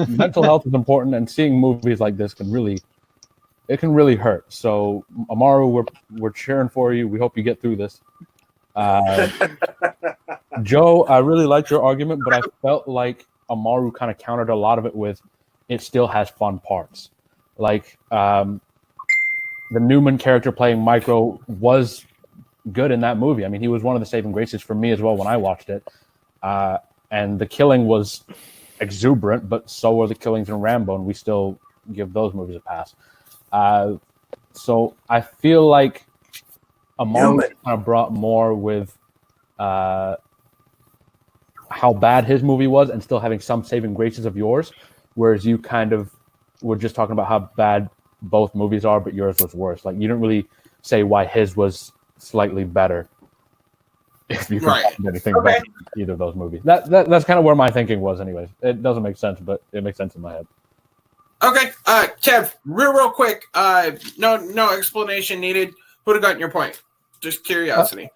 mental health is important, and seeing movies like this can really hurt. So, Amaru, we're cheering for you. We hope you get through this. Joe, I really liked your argument, but I felt like Amaru kind of countered a lot of it with it still has fun parts. Like the Newman character playing Micro was good in that movie. I mean, he was one of the saving graces for me as well when I watched it. And the killing was exuberant, but so were the killings in Rambo, and we still give those movies a pass. So I feel like Amaru kind of brought more with how bad his movie was and still having some saving graces of yours, whereas you kind of were just talking about how bad both movies are, but yours was worse. Like, you didn't really say why his was slightly better. If you can find anything about either of those movies. That's kind of where my thinking was anyways. It doesn't make sense, but it makes sense in my head. Okay. Kev, real quick. No explanation needed. Who'd have gotten your point? Just curiosity.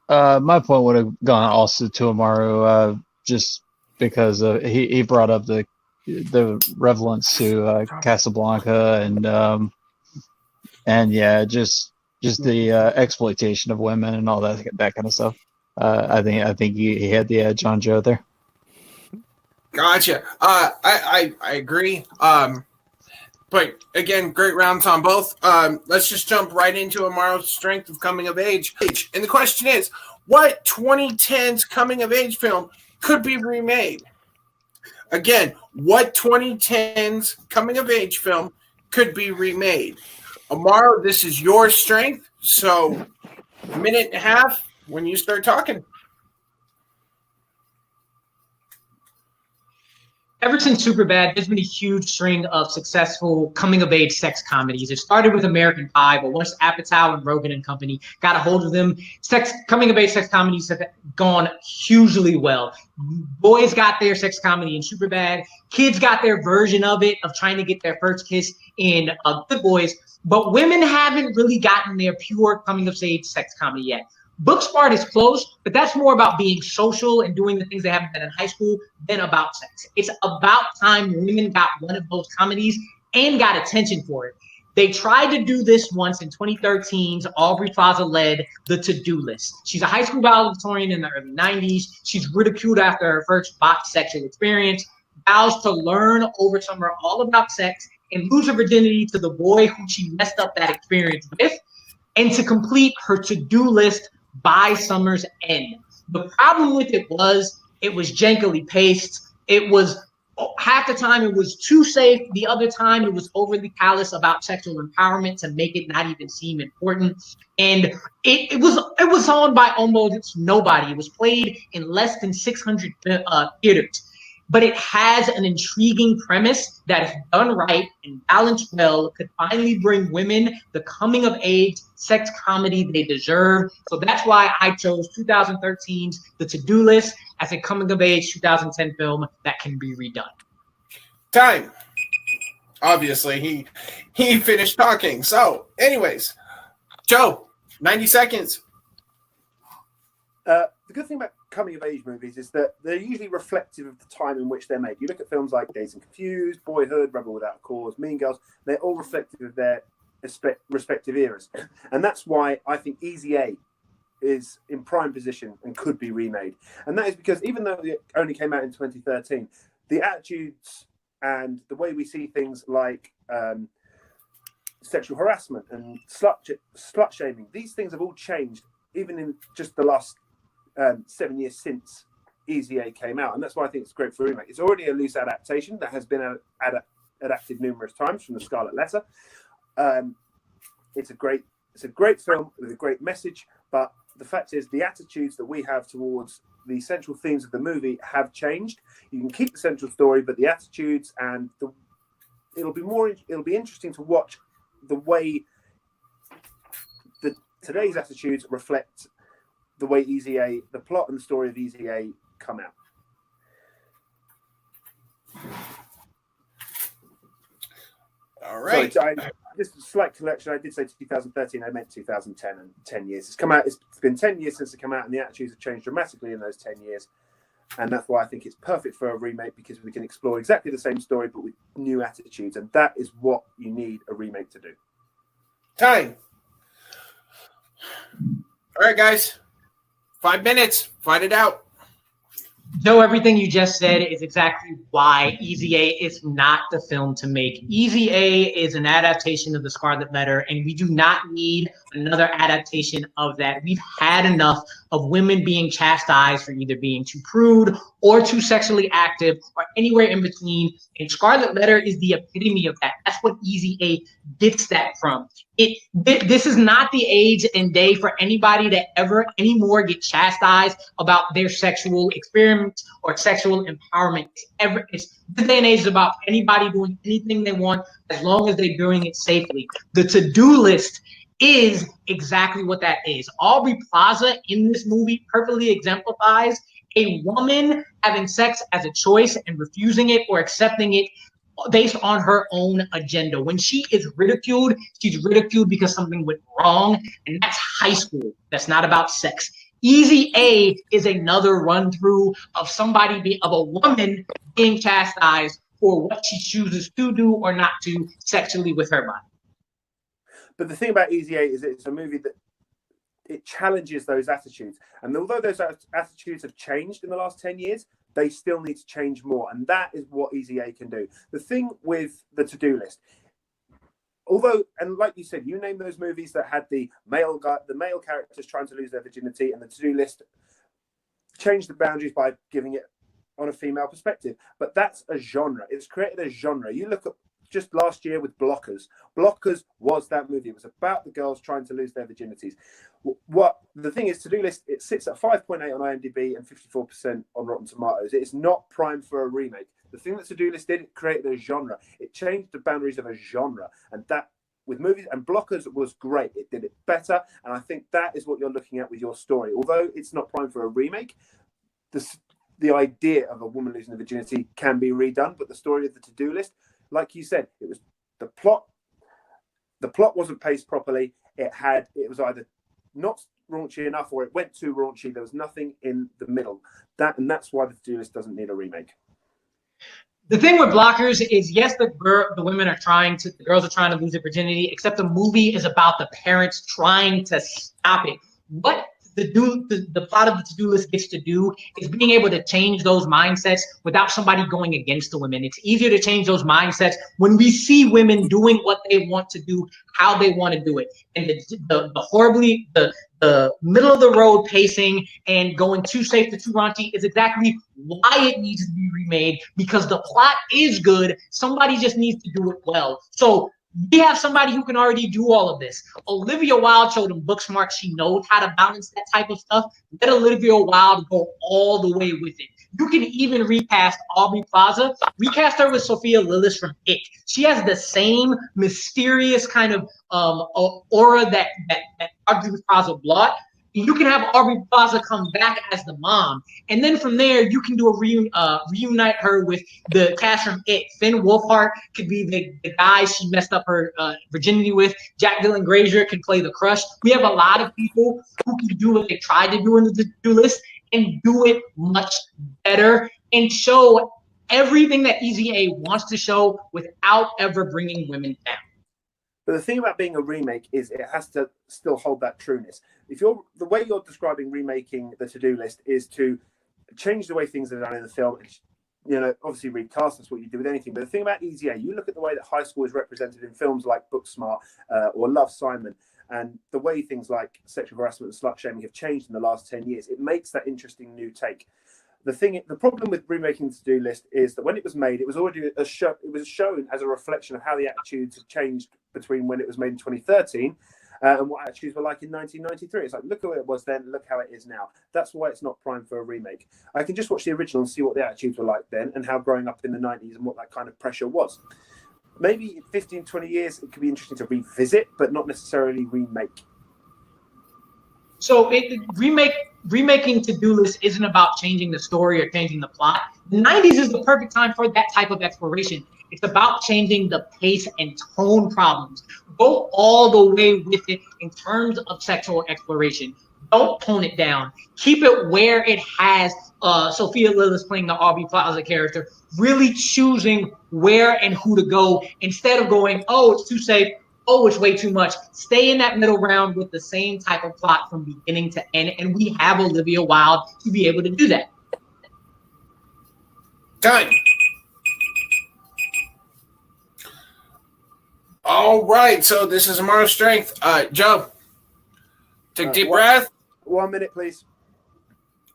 My point would have gone also to Amaru, just because he brought up the relevance to Casablanca and yeah, just the exploitation of women and all that kind of stuff. I think he had the edge on Joe there. Gotcha. I agree. But again, great rounds on both. Let's just jump right into Amaru's strength of coming of age. And the question is, what 2010s coming of age film could be remade? Again, what 2010s coming of age film could be remade? Amaru, this is your strength. So, a minute and a half when you start talking. Ever since Superbad, there's been a huge string of successful coming-of-age sex comedies. It started with American Pie, but once Apatow and Rogen and company got a hold of them, coming-of-age sex comedies have gone hugely well. Boys got their sex comedy in Superbad. Kids got their version of it, of trying to get their first kiss in Good Boys. But women haven't really gotten their pure coming-of-age sex comedy yet. Booksmart is close, but that's more about being social and doing the things they haven't done in high school than about sex. It's about time women got one of those comedies and got attention for it. They tried to do this once in 2013's Aubrey Plaza-led The To-Do List. She's a high school valedictorian in the early 90s. She's ridiculed after her first botched sexual experience, vows to learn over summer all about sex and lose her virginity to the boy who she messed up that experience with, and to complete her to-do list by summer's end. The problem with it was jankily paced. It was half the time it was too safe. The other time it was overly callous about sexual empowerment to make it not even seem important. And it was on by almost nobody. It was played in less than 600 theaters. But it has an intriguing premise that, if done right and balanced well, could finally bring women the coming-of-age sex comedy they deserve. So that's why I chose 2013's The To-Do List as a coming-of-age 2010 film that can be redone. Time. Obviously, he finished talking. So, anyways, Joe, 90 seconds. The good thing about coming-of-age movies is that they're usually reflective of the time in which they're made. You look at films like Dazed and Confused, Boyhood, Rebel Without a Cause, Mean Girls, they're all reflective of their respective eras. And that's why I think Easy A is in prime position and could be remade. And that is because even though it only came out in 2013, the attitudes and the way we see things like sexual harassment and slut shaming, these things have all changed even in just the last 7 years since Easy A came out, and that's why I think it's great for a remake. It's already a loose adaptation that has been adapted numerous times from the Scarlet Letter. It's a great film with a great message, but the fact is the attitudes that we have towards the central themes of the movie have changed. You can keep the central story, but the attitudes and it'll be interesting to watch the way today's attitudes reflect the way the plot and the story of Easy A come out. All right. Sorry, just a slight correction. I did say 2013. I meant 2010 and 10 years. It's come out. It's been 10 years since it came out, and the attitudes have changed dramatically in those 10 years. And that's why I think it's perfect for a remake, because we can explore exactly the same story but with new attitudes, and that is what you need a remake to do. Time. All right, guys. 5 minutes. Fight it out. Joe, everything you just said is exactly why Easy A is not the film to make. Easy A is an adaptation of the Scarlet Letter, and we do not need another adaptation of that. We've had enough of women being chastised for either being too prude or too sexually active or anywhere in between. And Scarlet Letter is the epitome of that. That's what Easy A gets that from. This is not the age and day for anybody to ever anymore get chastised about their sexual experiments or sexual empowerment. This day and age is about anybody doing anything they want as long as they're doing it safely. The to-do list is exactly what that is. Aubrey Plaza in this movie perfectly exemplifies a woman having sex as a choice and refusing it or accepting it based on her own agenda. When she is ridiculed, she's ridiculed because something went wrong, and that's high school. That's not about sex. Easy A is another run through of a woman being chastised for what she chooses to do or not to sexually with her body. But the thing about Easy A is it's a movie that it challenges those attitudes. And although those attitudes have changed in the last 10 years, they still need to change more. And that is what Easy A can do. The thing with the to-do list, although, and like you said, you named those movies that had the male characters trying to lose their virginity, and the to-do list changed the boundaries by giving it on a female perspective. But that's a genre. It's created a genre. You look at just last year with Blockers. Blockers was that movie. It was about the girls trying to lose their virginities. What the thing is, To-Do List, it sits at 5.8 on IMDb and 54% on Rotten Tomatoes. It is not primed for a remake. The thing that To-Do List did, it created a genre. It changed the boundaries of a genre, and that with movies and Blockers was great. It did it better, and I think that is what you're looking at with your story. Although it's not primed for a remake, the idea of a woman losing her virginity can be redone, but the story of the To-Do List, like you said, it was the plot. The plot wasn't paced properly. It was either not raunchy enough or it went too raunchy. There was nothing in the middle. That's why the To-Do List doesn't need a remake. The thing with Blockers is, yes, the girls are trying to lose their virginity, except the movie is about the parents trying to stop it. What the plot of the To-Do List gets to do is being able to change those mindsets without somebody going against the women. It's easier to change those mindsets when we see women doing what they want to do, how they want to do it. And the middle of the road pacing and going too safe to too raunchy is exactly why it needs to be remade, because the plot is good. Somebody just needs to do it well. So we have somebody who can already do all of this. Olivia Wilde showed them book smart. She knows how to balance that type of stuff. Let Olivia Wilde go all the way with it. You can even recast Aubrey Plaza. Recast her with Sophia Lillis from It. She has the same mysterious kind of aura that Aubrey Plaza brought. You can have Aubrey Plaza come back as the mom, and then from there you can do reunite her with the cast from It. Finn Wolfhard could be the guy she messed up her virginity with. Jack Dylan Grazer can play the crush. We have a lot of people who can do what they tried to do in the To-Do List and do it much better and show everything that Easy A wants to show without ever bringing women down. But the thing about being a remake is it has to still hold that trueness. The way you're describing remaking the To-Do List is to change the way things are done in the film. Obviously recast, that's what you do with anything. But the thing about Easy A, you look at the way that high school is represented in films like Booksmart or Love, Simon, and the way things like sexual harassment and slut shaming have changed in the last 10 years. It makes that interesting new take. The problem with remaking the To-Do List is that when it was made, it was already it was shown as a reflection of how the attitudes have changed between when it was made in 2013 and what attitudes were like in 1993. It's like, look at what it was then, look how it is now. That's why it's not primed for a remake. I can just watch the original and see what the attitudes were like then and how growing up in the 90s and what that kind of pressure was. Maybe in 15, 20 years, it could be interesting to revisit, but not necessarily remake. So remaking To-Do List isn't about changing the story or changing the plot. The 90s is the perfect time for that type of exploration. It's about changing the pace and tone problems. Go all the way with it in terms of sexual exploration. Don't tone it down. Keep it where it has Sophia Lillis playing the Aubrey Plaza character, really choosing where and who to go instead of going, oh, it's too safe. Oh, it's way too much. Stay in that middle ground with the same type of plot from beginning to end, and we have Olivia Wilde to be able to do that. Done. All right, so this is Amaru's strength. Joe, take a deep breath. 1 minute, please.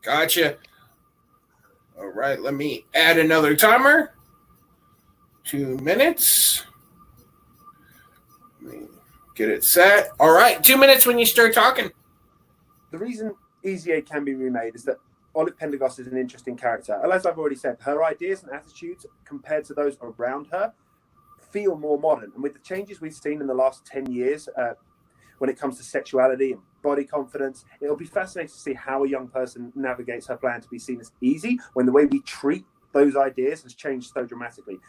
Gotcha. All right, let me add another timer. 2 minutes. Let me get it set. All right, 2 minutes when you start talking. The reason Easy A can be remade is that Olive Pendergast is an interesting character. And as I've already said, her ideas and attitudes compared to those around her feel more modern. And with the changes we've seen in the last 10 years when it comes to sexuality and body confidence, it'll be fascinating to see how a young person navigates her plan to be seen as easy when the way we treat those ideas has changed so dramatically.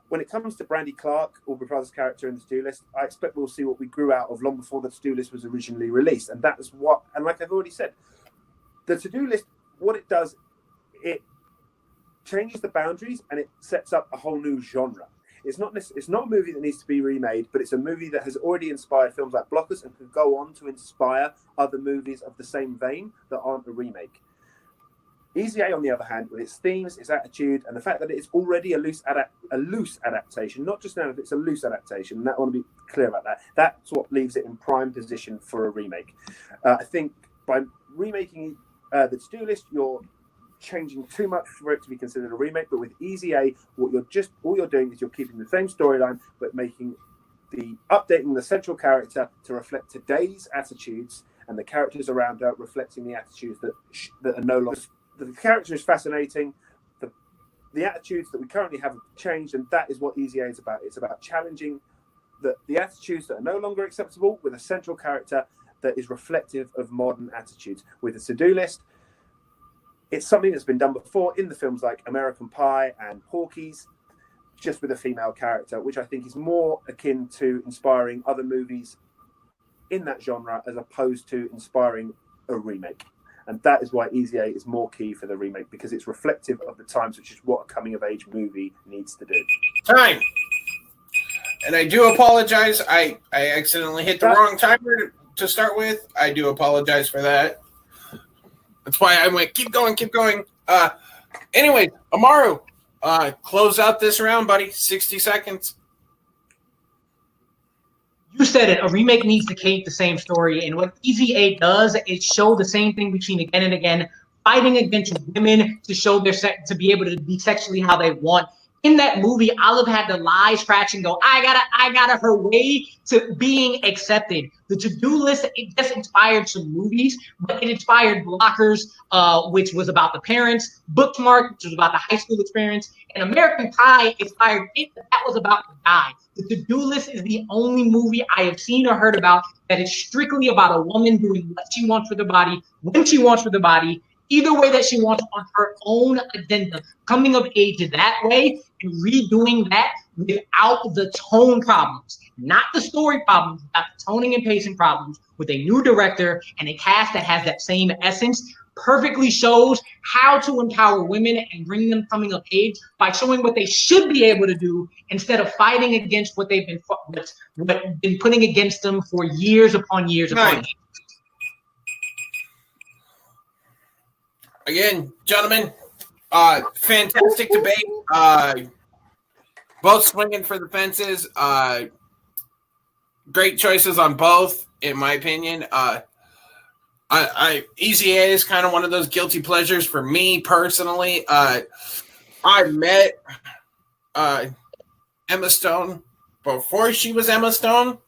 When it comes to Brandy Clark, Aubrey Plaza's character in the To-Do List, I expect we'll see what we grew out of long before the To-Do List was originally released. And that is what, and like I've already said, the To-Do List, what it does, it changes the boundaries and it sets up a whole new genre. It's not a movie that needs to be remade, but it's a movie that has already inspired films like Blockers and could go on to inspire other movies of the same vein that aren't a remake. Easy A, on the other hand, with its themes, its attitude, and the fact that it's already a loose adaptation, not just now, but it's a loose adaptation, and I want to be clear about that. That's what leaves it in prime position for a remake. I think by remaking the To-Do List, you're changing too much for it to be considered a remake, but with Easy A, all you're doing is you're keeping the same storyline, but updating the central character to reflect today's attitudes and the characters around her reflecting the attitudes that are no longer. The character is fascinating. the attitudes that we currently have changed, and that is what Easy A is about. It's about challenging the attitudes that are no longer acceptable with a central character that is reflective of modern attitudes. With a to-do list, it's something that's been done before in the films like American Pie and Porky's, just with a female character, which I think is more akin to inspiring other movies in that genre as opposed to inspiring a remake. And that is why Easy A is more key for the remake, because it's reflective of the times, which is what a coming-of-age movie needs to do. Time. And I do apologize. I accidentally hit the wrong timer to start with. I do apologize for that. That's why I went, keep going. Anyway, Amaru, close out this round, buddy. 60 seconds. You said it. A remake needs to keep the same story, and what Easy A does is show the same thing between again and again, fighting against women to show their sex, to be able to be sexually how they want. In that movie, Olive had to lie, scratch, and go, I gotta her way to being accepted. The to-do list, it just inspired some movies, but it inspired Blockers, which was about the parents, Bookmark, which was about the high school experience, and American Pie inspired it, but that was about the guy. The to-do list is the only movie I have seen or heard about that is strictly about a woman doing what she wants for the body, when she wants for the body, either way that she wants on her own agenda, coming of age that way and redoing that without the tone problems, not the story problems, not the toning and pacing problems, with a new director and a cast that has that same essence, perfectly shows how to empower women and bring them coming of age by showing what they should be able to do instead of fighting against what they've been putting against them for years upon years upon years. Again, gentlemen, fantastic debate. Both swinging for the fences. Great choices on both, in my opinion. Easy A is kind of one of those guilty pleasures for me personally. I met Emma Stone before she was Emma Stone,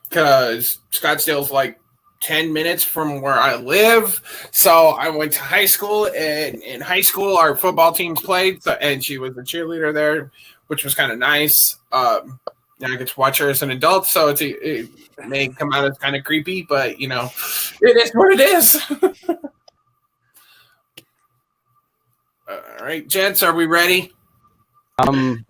because Scottsdale's like 10 minutes from where I live. So I went to high school, and in high school our football teams played, and she was a cheerleader there, which was kind of nice. Now I get to watch her as an adult, so it may come out as kind of creepy, but you know, it is what it is. All right, gents, are we ready? I'm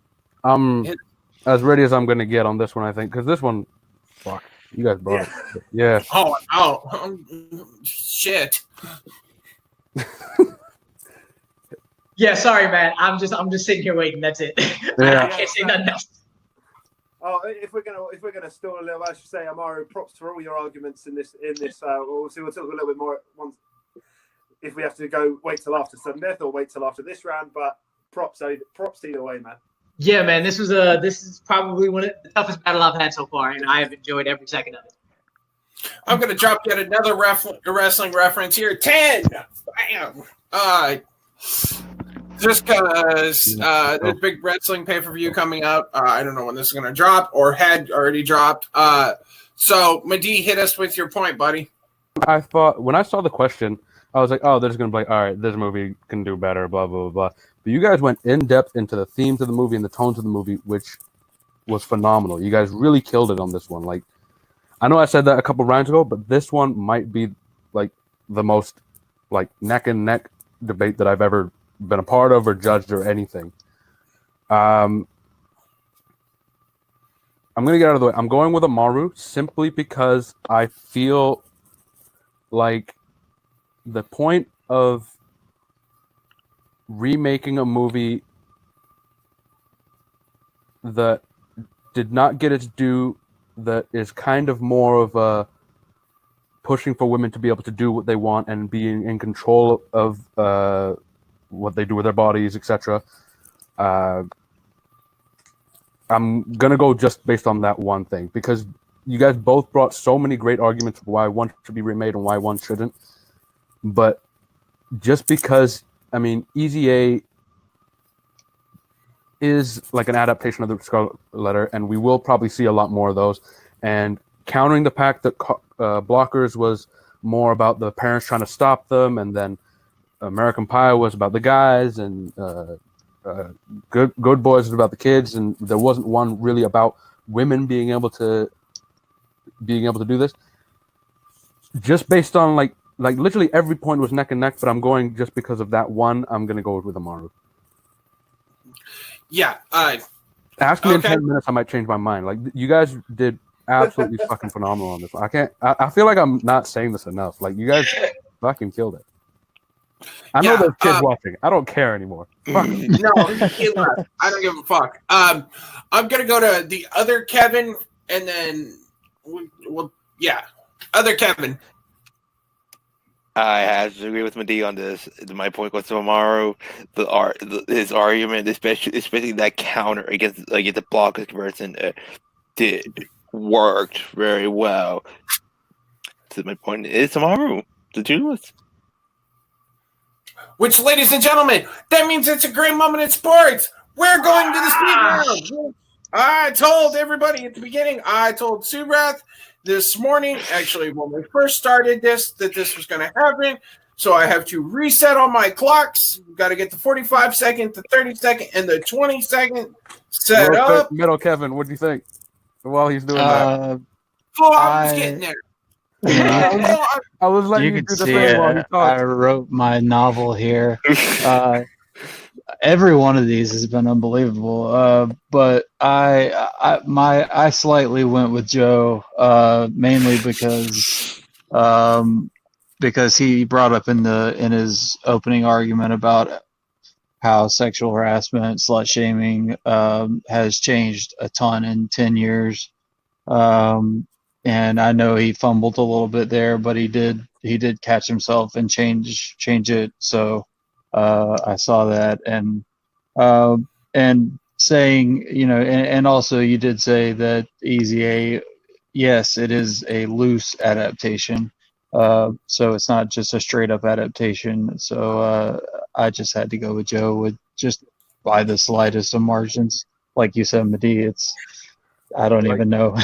as ready as I'm going to get on this one, I think, because this one, fuck. You guys brought it. Yeah. Oh, shit. Yeah, sorry, man. I'm just sitting here waiting. That's it. Yeah. I can't say nothing else. Oh, if we're gonna stall a little, I should say, Amaru, props for all your we'll talk a little bit more once if we have to wait till after sudden death or wait till after this round. But props either way, man. Yeah, man. This is probably one of the toughest battle I've had so far, and I have enjoyed every second of it. I'm gonna drop yet another wrestling reference here. 10. Bam. Just because there's big wrestling pay-per-view coming out. I don't know when this is going to drop or had already dropped. So, Madi, hit us with your point, buddy. I thought, when I saw the question, I was like, oh, they're just going to be like, all right, this movie can do better, blah, blah, blah, blah. But you guys went in-depth into the themes of the movie and the tones of the movie, which was phenomenal. You guys really killed it on this one. Like, I know I said that a couple rounds ago, but this one might be, like, the most, like, neck-and-neck debate that I've ever been a part of or judged or anything. I'm going to get out of the way. I'm going with Amaru simply because I feel like the point of remaking a movie that did not get its due, that is kind of more of a pushing for women to be able to do what they want and being in control of what they do with their bodies, etc. I'm going to go just based on that one thing, because you guys both brought so many great arguments for why one should be remade and why one shouldn't. But just because, I mean, Easy A is like an adaptation of the Scarlet Letter, and we will probably see a lot more of those. And countering the fact that Blockers was more about the parents trying to stop them, and then American Pie was about the guys, and Good Boys is about the kids, and there wasn't one really about women being able to do this. Just based on like literally every point was neck and neck, but I'm going just because of that one. I'm gonna go with Amaru. Yeah. Ask me in Okay. 10 minutes, I might change my mind. Like you guys did absolutely fucking phenomenal on this one. I feel like I'm not saying this enough. Like you guys fucking killed it. I know there's kids watching. I don't care anymore. Fuck. No, I don't give a fuck. I'm gonna go to the other Kevin, and then other Kevin. I have to agree with Madi on this. My point goes to Amaru. His argument, especially that counter against the block conversion, worked very well. So my point is Amaru, the duelist. Which, ladies and gentlemen, that means it's a great moment in sports. We're going to the speed round. I told everybody at the beginning. I told Subrath this morning, actually, when we first started this, that this was going to happen. So I have to reset all my clocks. We've got to get the 45-second, the 30-second, and the 20-second set Real quick, up. Middle Kevin, what do you think while he's doing that? I was getting there. I was letting You you could do the see thing while he it. talked. I wrote my novel here. Every one of these has been unbelievable. But I slightly went with Joe, mainly because he brought up in his opening argument about how sexual harassment, slut shaming has changed a ton in 10 years. And I know he fumbled a little bit there, but he did catch himself and change it. So I saw that, and saying, and also you did say that Easy A, yes, it is a loose adaptation. So it's not just a straight up adaptation. So I just had to go with Joe with just by the slightest of margins. Like you said, Madi, I don't even know.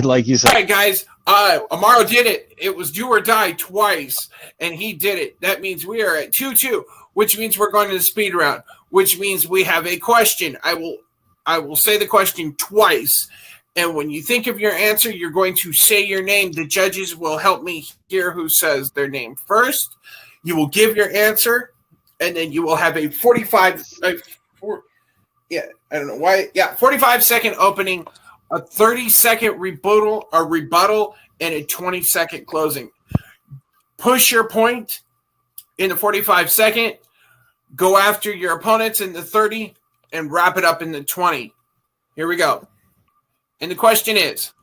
Like you said. All right, guys. Amaru did it. It was do or die twice, and he did it. That means we are at 2-2, which means we're going to the speed round, which means we have a question. I will say the question twice, and when you think of your answer, you're going to say your name. The judges will help me hear who says their name first. You will give your answer, and then you will have a 45-second opening, a 30-second rebuttal, and a 20-second closing. Push your point in the 45-second, go after your opponents in the 30, and wrap it up in the 20. Here we go. And the question is,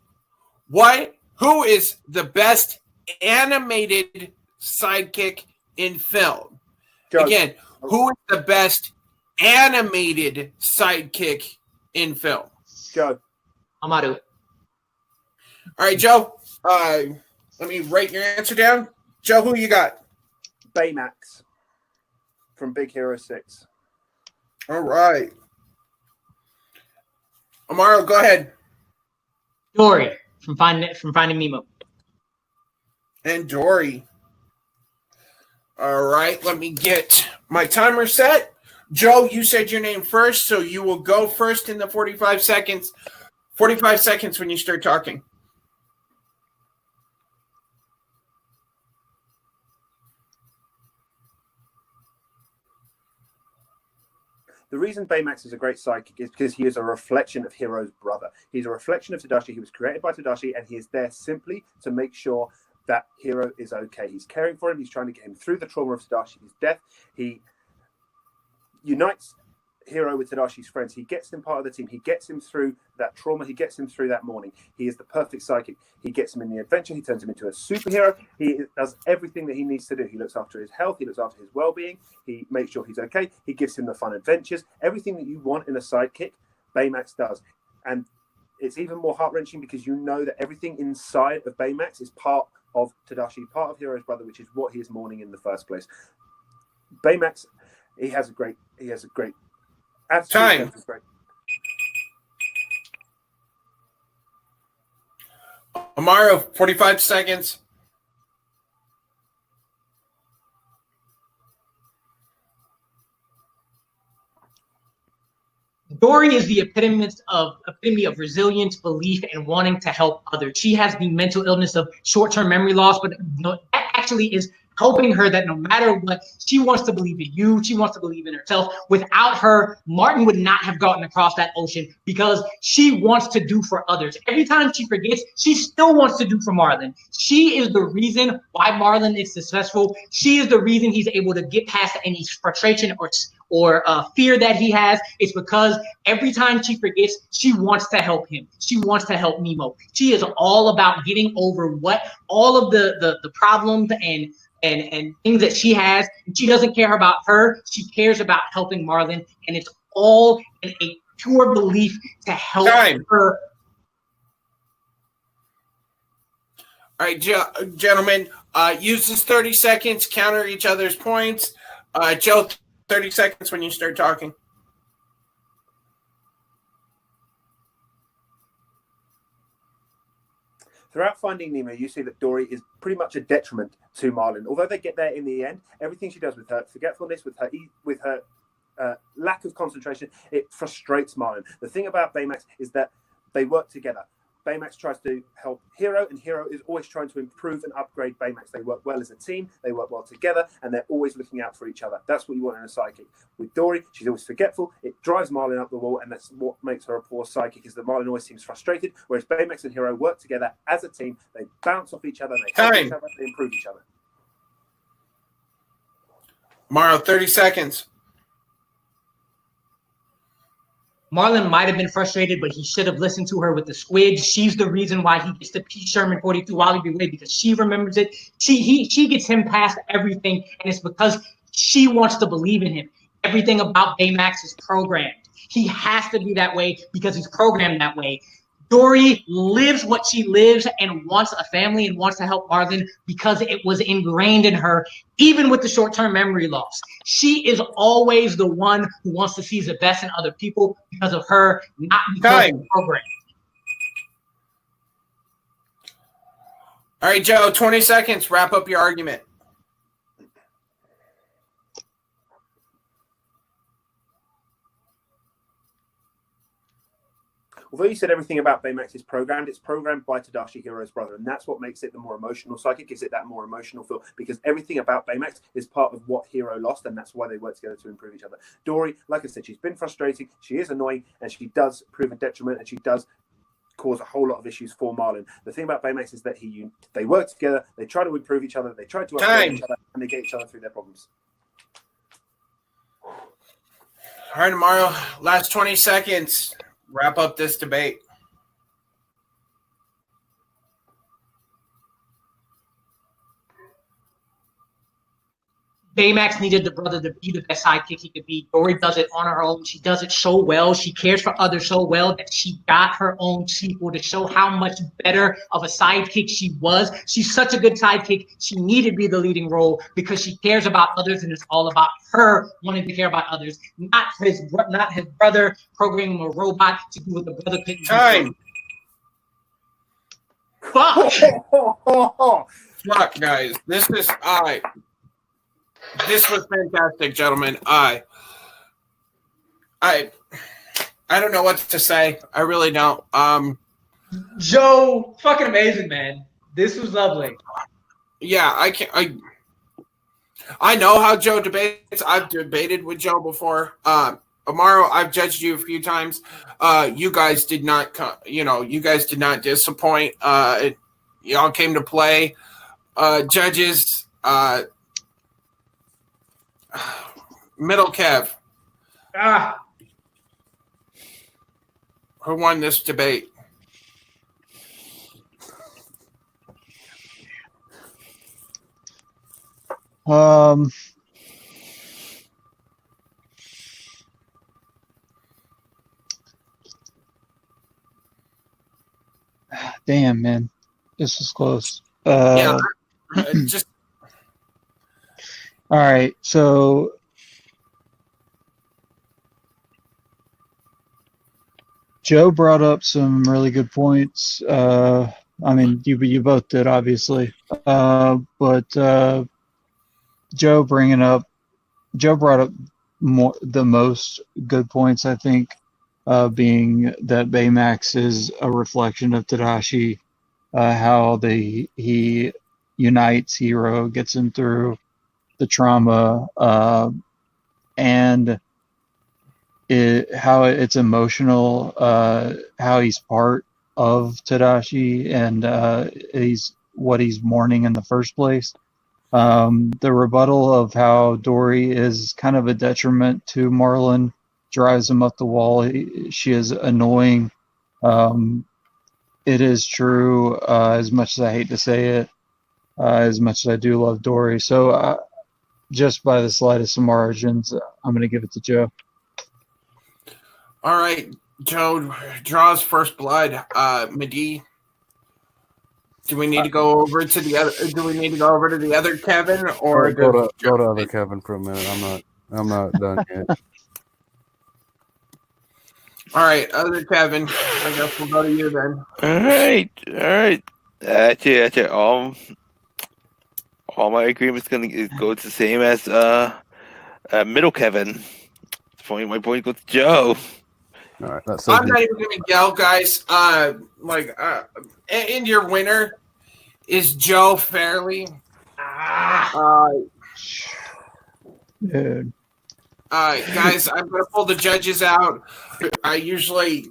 who is the best animated sidekick in film? Joe. Again, who is the best animated sidekick in film? Joe. Amaru. All right, Joe. Let me write your answer down. Joe, who you got? Baymax from Big Hero 6. All right. Amaru, go ahead. Dory from Finding Nemo. And Dory. All right, let me get my timer set. Joe, you said your name first, so you will go first in the 45 seconds. 45 seconds when you start talking. The reason Baymax is a great sidekick is because he is a reflection of Hiro's brother. He's a reflection of Tadashi. He was created by Tadashi, and he is there simply to make sure that Hiro is okay. He's caring for him. He's trying to get him through the trauma of Tadashi's death. He unites Hiro with Tadashi's friends. He gets him part of the team. He gets him through that trauma. He gets him through that morning. He is the perfect psychic. He gets him in the adventure. He turns him into a superhero. He does everything that he needs to do. He looks after his health. He looks after his well-being. He makes sure he's okay. He gives him the fun adventures. Everything that you want in a sidekick, Baymax does. And it's even more heart-wrenching because you know that everything inside of Baymax is part of Tadashi, part of Hiro's brother, which is what he is mourning in the first place. Baymax, he has a great Time. Amaru, 45 seconds. Dory is the epitome of resilience, belief, and wanting to help others. She has the mental illness of short-term memory loss, but that actually is helping her that no matter what, she wants to believe in you. She wants to believe in herself. Without her, Martin would not have gotten across that ocean because she wants to do for others. Every time she forgets, she still wants to do for Marlon. She is the reason why Marlon is successful. She is the reason he's able to get past any frustration or fear that he has. It's because every time she forgets, she wants to help him. She wants to help Nemo. She is all about getting over all of the problems and things that she has. And she doesn't care about her. She cares about helping Marlon. And it's all in a pure belief to help her. All right, gentlemen, use this 30 seconds, counter each other's points. Joe, 30 seconds when you start talking. Throughout Finding Nemo, you see that Dory is pretty much a detriment to Marlin. Although they get there in the end, everything she does with her forgetfulness, with her lack of concentration, it frustrates Marlin. The thing about Baymax is that they work together. Baymax tries to help Hero, and Hero is always trying to improve and upgrade Baymax. They work well as a team, they work well together, and they're always looking out for each other. That's what you want in a sidekick. With Dory, she's always forgetful. It drives Marlin up the wall, and that's what makes her a poor sidekick, is that Marlin always seems frustrated, whereas Baymax and Hero work together as a team. They bounce off each other, they help each other, they improve each other. Mario, 30 seconds. Marlon might have been frustrated, but he should have listened to her with the squid. She's the reason why he gets to P. Sherman 42 Wally B. Wade, because she remembers it. She gets him past everything, and it's because she wants to believe in him. Everything about Baymax is programmed. He has to be that way because he's programmed that way. Dory lives what she lives and wants a family and wants to help Marlon because it was ingrained in her, even with the short-term memory loss. She is always the one who wants to see the best in other people because of her, not because of the program. All right, Joe, 20 seconds. Wrap up your argument. Although you said everything about Baymax is programmed, it's programmed by Tadashi Hiro's brother, and that's what makes it the more emotional psychic, gives it that more emotional feel, because everything about Baymax is part of what Hiro lost, and that's why they work together to improve each other. Dory, like I said, she's been frustrating, she is annoying, and she does prove a detriment, and she does cause a whole lot of issues for Marlon. The thing about Baymax is that they work together, they try to improve each other, they try to upgrade each other, and they get each other through their problems. All right, Mario, last 20 seconds. Wrap up this debate. Baymax needed the brother to be the best sidekick he could be. Dory does it on her own. She does it so well. She cares for others so well that she got her own sequel to show how much better of a sidekick she was. She's such a good sidekick. She needed to be the leading role because she cares about others, and it's all about her wanting to care about others, not his brother programming a robot to do what the brother couldn't do. Fuck! Fuck, guys. This is all right. This was fantastic, gentlemen. I don't know what to say. I really don't. Joe, fucking amazing, man. This was lovely. Yeah, I know how Joe debates. I've debated with Joe before. Amaru, I've judged you a few times. You guys did not disappoint. Y'all came to play. Judges, Middle Kev. Who won this debate? Damn, man, this was close. Just all right. So Joe brought up some really good points. I mean, you both did, obviously, but Joe brought up the most good points, I think. being that Baymax is a reflection of Tadashi, how he unites Hiro, gets him through the trauma, and how it's emotional, how he's part of Tadashi, and he's mourning in the first place. The rebuttal of how Dory is kind of a detriment to Marlon, drives him up the wall. She is annoying. It is true, as much as I hate to say it, as much as I do love Dory. So just by the slightest of margins, I'm going to give it to Joe. All right, Joe draws first blood. Madi, do we need to go over to the other? Do we need to go over to the other Kevin, or go to other Kevin for a minute? I'm not done yet. All right, other Kevin. I guess we'll go to you then. All right. That's it. All my agreements gonna go the same as middle Kevin. My point goes to Joe. All right, that's I'm not even gonna yell, guys. And your winner is Joe Fairley. Dude. Guys, I'm gonna pull the judges out. I usually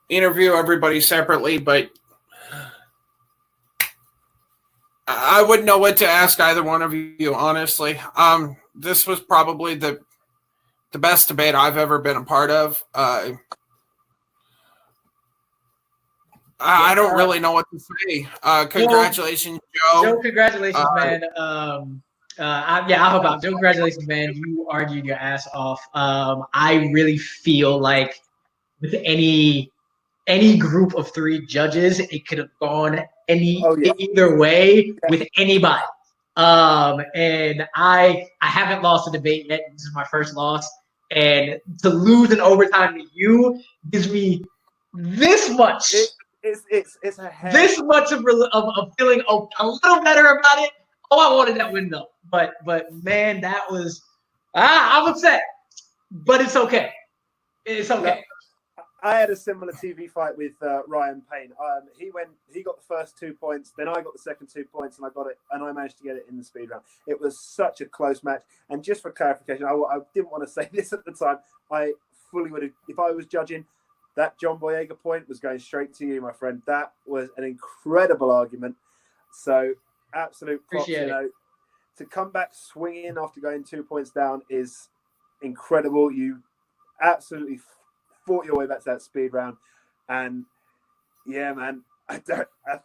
interview everybody separately, but I wouldn't know what to ask either one of you, honestly. This was probably the best debate I've ever been a part of. I don't really know what to say. Congratulations, Joe. Joe, congratulations, man. I'll help out. Joe, congratulations, man. You argued your ass off. I really feel like with any group of three judges, it could have gone either way with anybody. And I haven't lost a debate yet. This is my first loss. And to lose in overtime to you gives me this much. It's a hair. This much of feeling a little better about it. Oh, I wanted that win though. But man, that was I'm upset. But it's okay. It's okay. I had a similar TV fight with Ryan Payne. He got the first 2 points, then I got the second 2 points, and I managed to get it in the speed round. It was such a close match. And just for clarification, I didn't want to say this at the time. I fully would have, if I was judging, that John Boyega point was going straight to you, my friend. That was an incredible argument. So absolute props. To come back swinging after going 2 points down is incredible. You absolutely fought your way back to that speed round, and yeah, man, I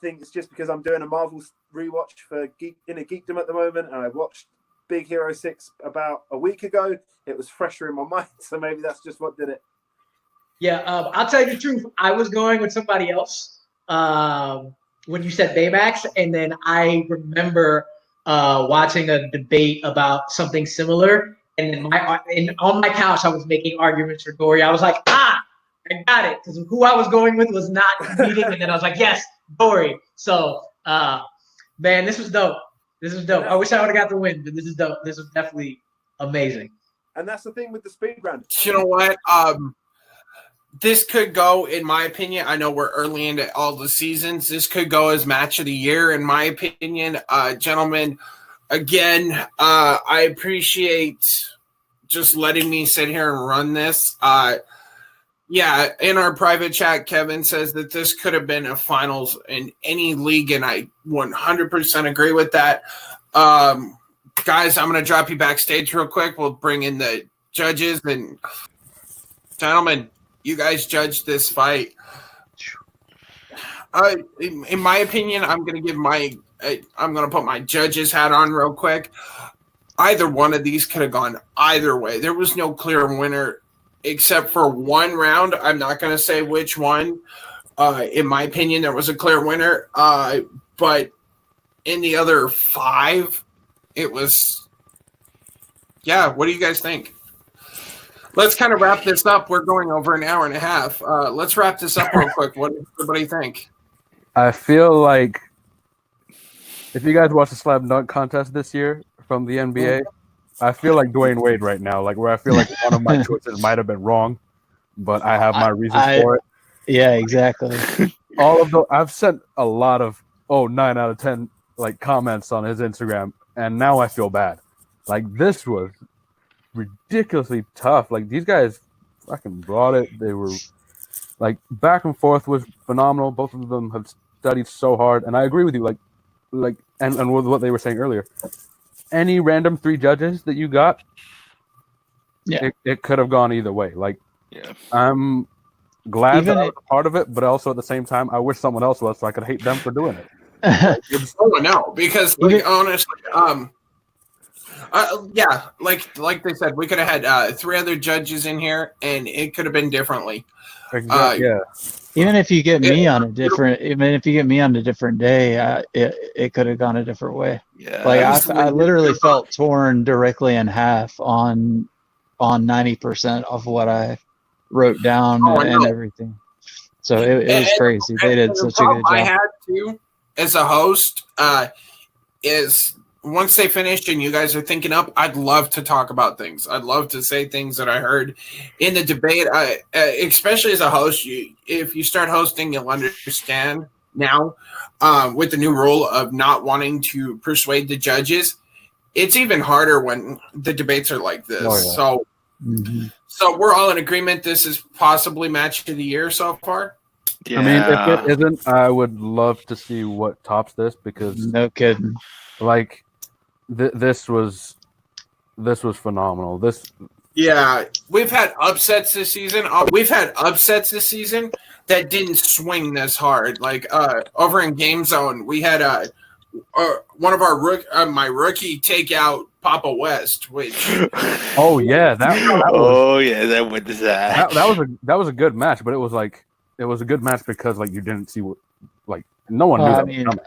think it's just because I'm doing a Marvel rewatch for Inner Geekdom at the moment, and I watched Big Hero 6 about a week ago. It was fresher in my mind, so maybe that's just what did it. Yeah, I'll tell you the truth. I was going with somebody else when you said Baymax, and then I remember watching a debate about something similar. And then on my couch, I was making arguments for Dory. I was like, I got it. Because who I was going with was not competing. And then I was like, yes, Dory. So, man, this was dope. I wish I would have got the win, but this is dope. This was definitely amazing. And that's the thing with the speed round. You know what? This could go, in my opinion, I know we're early into all the seasons. This could go as match of the year, in my opinion. Gentlemen, again, I appreciate just letting me sit here and run this. Yeah, in our private chat, Kevin says that this could have been a finals in any league, and I 100% agree with that. Guys, I'm going to drop you backstage real quick. We'll bring in the judges. And gentlemen, you guys judge this fight. In my opinion, I'm going to put my judge's hat on real quick. Either one of these could have gone either way. There was no clear winner except for one round. I'm not going to say which one. In my opinion, there was a clear winner. But in the other 5, it was, yeah, what do you guys think? Let's kind of wrap this up. We're going over an hour and a half. Let's wrap this up real quick. What does everybody think? I feel like if you guys watch the slam dunk contest this year from the NBA, I feel like Dwayne Wade right now, like where I feel like one of my choices might have been wrong. but I have my reasons I- for it. Yeah, exactly. All of the I've sent a lot of 9 out of 10 like comments on his Instagram, and now I feel bad. Like this was ridiculously tough. Like these guys fucking brought it. They were like back and forth was phenomenal. Both of them have studied so hard, and I agree with you. Like and with what they were saying earlier, any random 3 judges that you got, Yeah. it could have gone either way. Like Yeah. I'm glad Even that I was a part of it, but also at the same time, I wish someone else was so I could hate them for doing it. Oh no, because like honestly, yeah, like they said, we could have had 3 other judges in here, and it could have been differently. Exactly. Yeah. Even if you get me on a different, day, it could have gone a different way. Yeah. Like I literally felt torn directly in half on 90% of what I wrote down and everything. So it was crazy. They did such a good job. I had to, as a host, is once they finished and you guys are thinking up, I'd love to talk about things. I'd love to say things that I heard in the debate. Especially as a host, if you start hosting, you'll understand now with the new rule of not wanting to persuade the judges. It's even harder when the debates are like this. Oh, yeah. So we're all in agreement. This is possibly match of the year so far. Yeah. I mean, if it isn't, I would love to see what tops this because, No kidding. like, this was phenomenal. Yeah, we've had upsets this season. That didn't swing this hard. Like over in Game Zone, we had one of our my rookie take out Papa West, which Oh yeah, that went to that. that was a good match, but it was a good match because like you didn't see what like no one knew. Well, I that was mean, coming.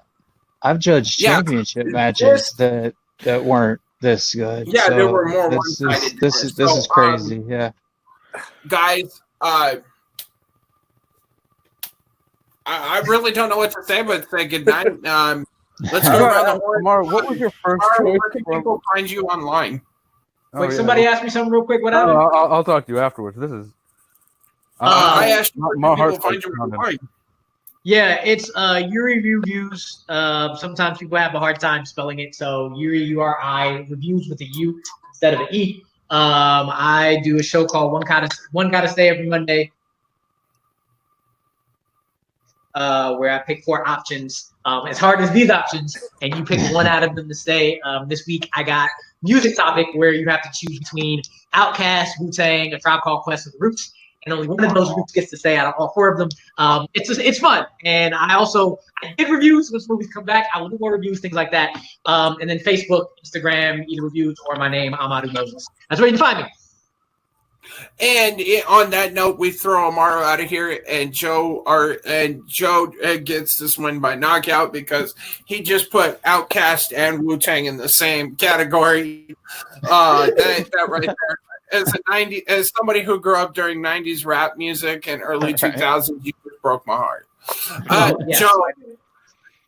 I've judged championship matches that weren't this good. Yeah, so there were more this one-sided. this is crazy. Yeah. Guys, I really don't know what to say, but say goodnight. Let's go around the horn. Amaru, what was your first Amaru, choice? where can people find you online? Wait, somebody asked me something real quick. What happened? I'll talk to you afterwards. This is. I asked you my where people heart's find you pounding. online. Yeah, it's Yuri Reviews. Sometimes people have a hard time spelling it, so Yuri URI Reviews with a U instead of an E. I do a show called One Gotta Stay every Monday, where I pick 4 options, as hard as these options, and you pick one out of them to stay. This week I got music topic where you have to choose between Outkast, Wu-Tang, A Tribe Called Quest, and The Roots. And only one of those groups gets to stay out of all 4 of them. It's fun. And I did reviews when movies come back. I will do more reviews, things like that. And then Facebook, Instagram, either reviews or my name, Amaru Moses. That's where you can find me. And on that note, we throw Amaru out of here, and Joe gets this win by knockout because he just put Outkast and Wu-Tang in the same category. That right there. As somebody who grew up during 90s rap music and early 2000s, you just broke my heart. Yes.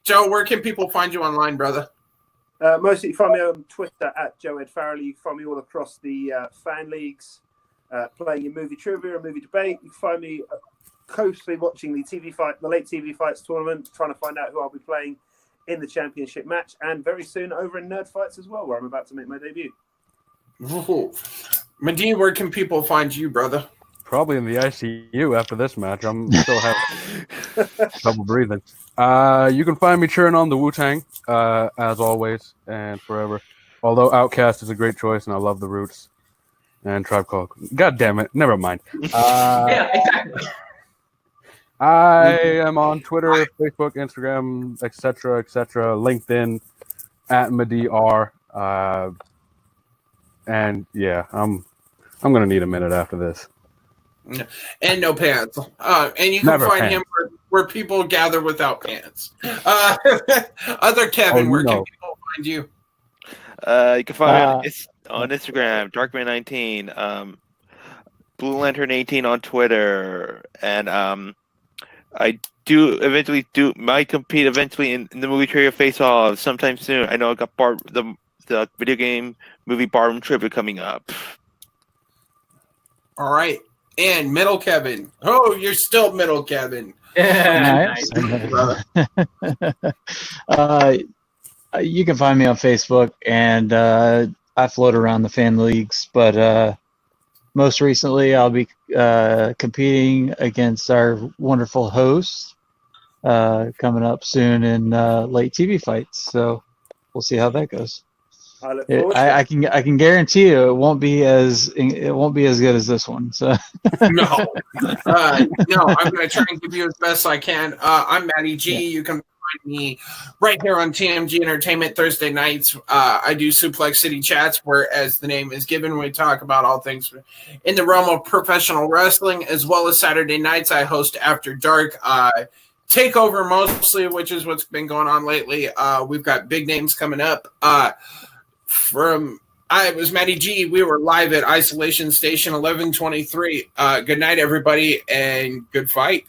Joe, where can people find you online, brother? Mostly you find me on Twitter at Joe Ed Farrelly. You can find me all across the fan leagues, playing in movie trivia and movie debate. You can find me closely watching the late TV fights tournament, trying to find out who I'll be playing in the championship match, and very soon over in Nerd Fights as well, where I'm about to make my debut. Ooh. Medine, where can people find you, brother? Probably in the ICU after this match. I'm still having trouble breathing. You can find me cheering on the Wu-Tang, as always and forever. Although Outkast is a great choice, and I love the Roots and Tribe Called. God damn it! Never mind. Yeah, exactly. I am on Twitter, Facebook, Instagram, etc., LinkedIn at MediR. And yeah, I'm gonna need a minute after this. And no pants. And you can Never find pants. him where people gather without pants. Other Kevin, where can people find you? You can find me on Instagram, Darkman19, Blue Lantern 18 on Twitter, and I might compete eventually in the movie trivia face-off sometime soon. I know I got the video game movie barroom trivia coming up. All right. and Middle Kevin. Oh, you're still Middle Kevin. Nice. You can find me on Facebook, and I float around the fan leagues, but most recently I'll be competing against our wonderful host coming up soon in late TV fights. So we'll see how that goes. I look forward to I can guarantee you it won't be as good as this one. So No, I'm going to try and give you as best I can. I'm Matty G. Yeah. You can find me right here on TMG Entertainment Thursday nights. I do Suplex City Chats, where, as the name is given, we talk about all things in the realm of professional wrestling, as well as Saturday nights. I host After Dark. Takeover mostly, which is what's been going on lately. We've got big names coming up. I was Matty G. We were live at Isolation Station 1123. Good night, everybody, and good fight.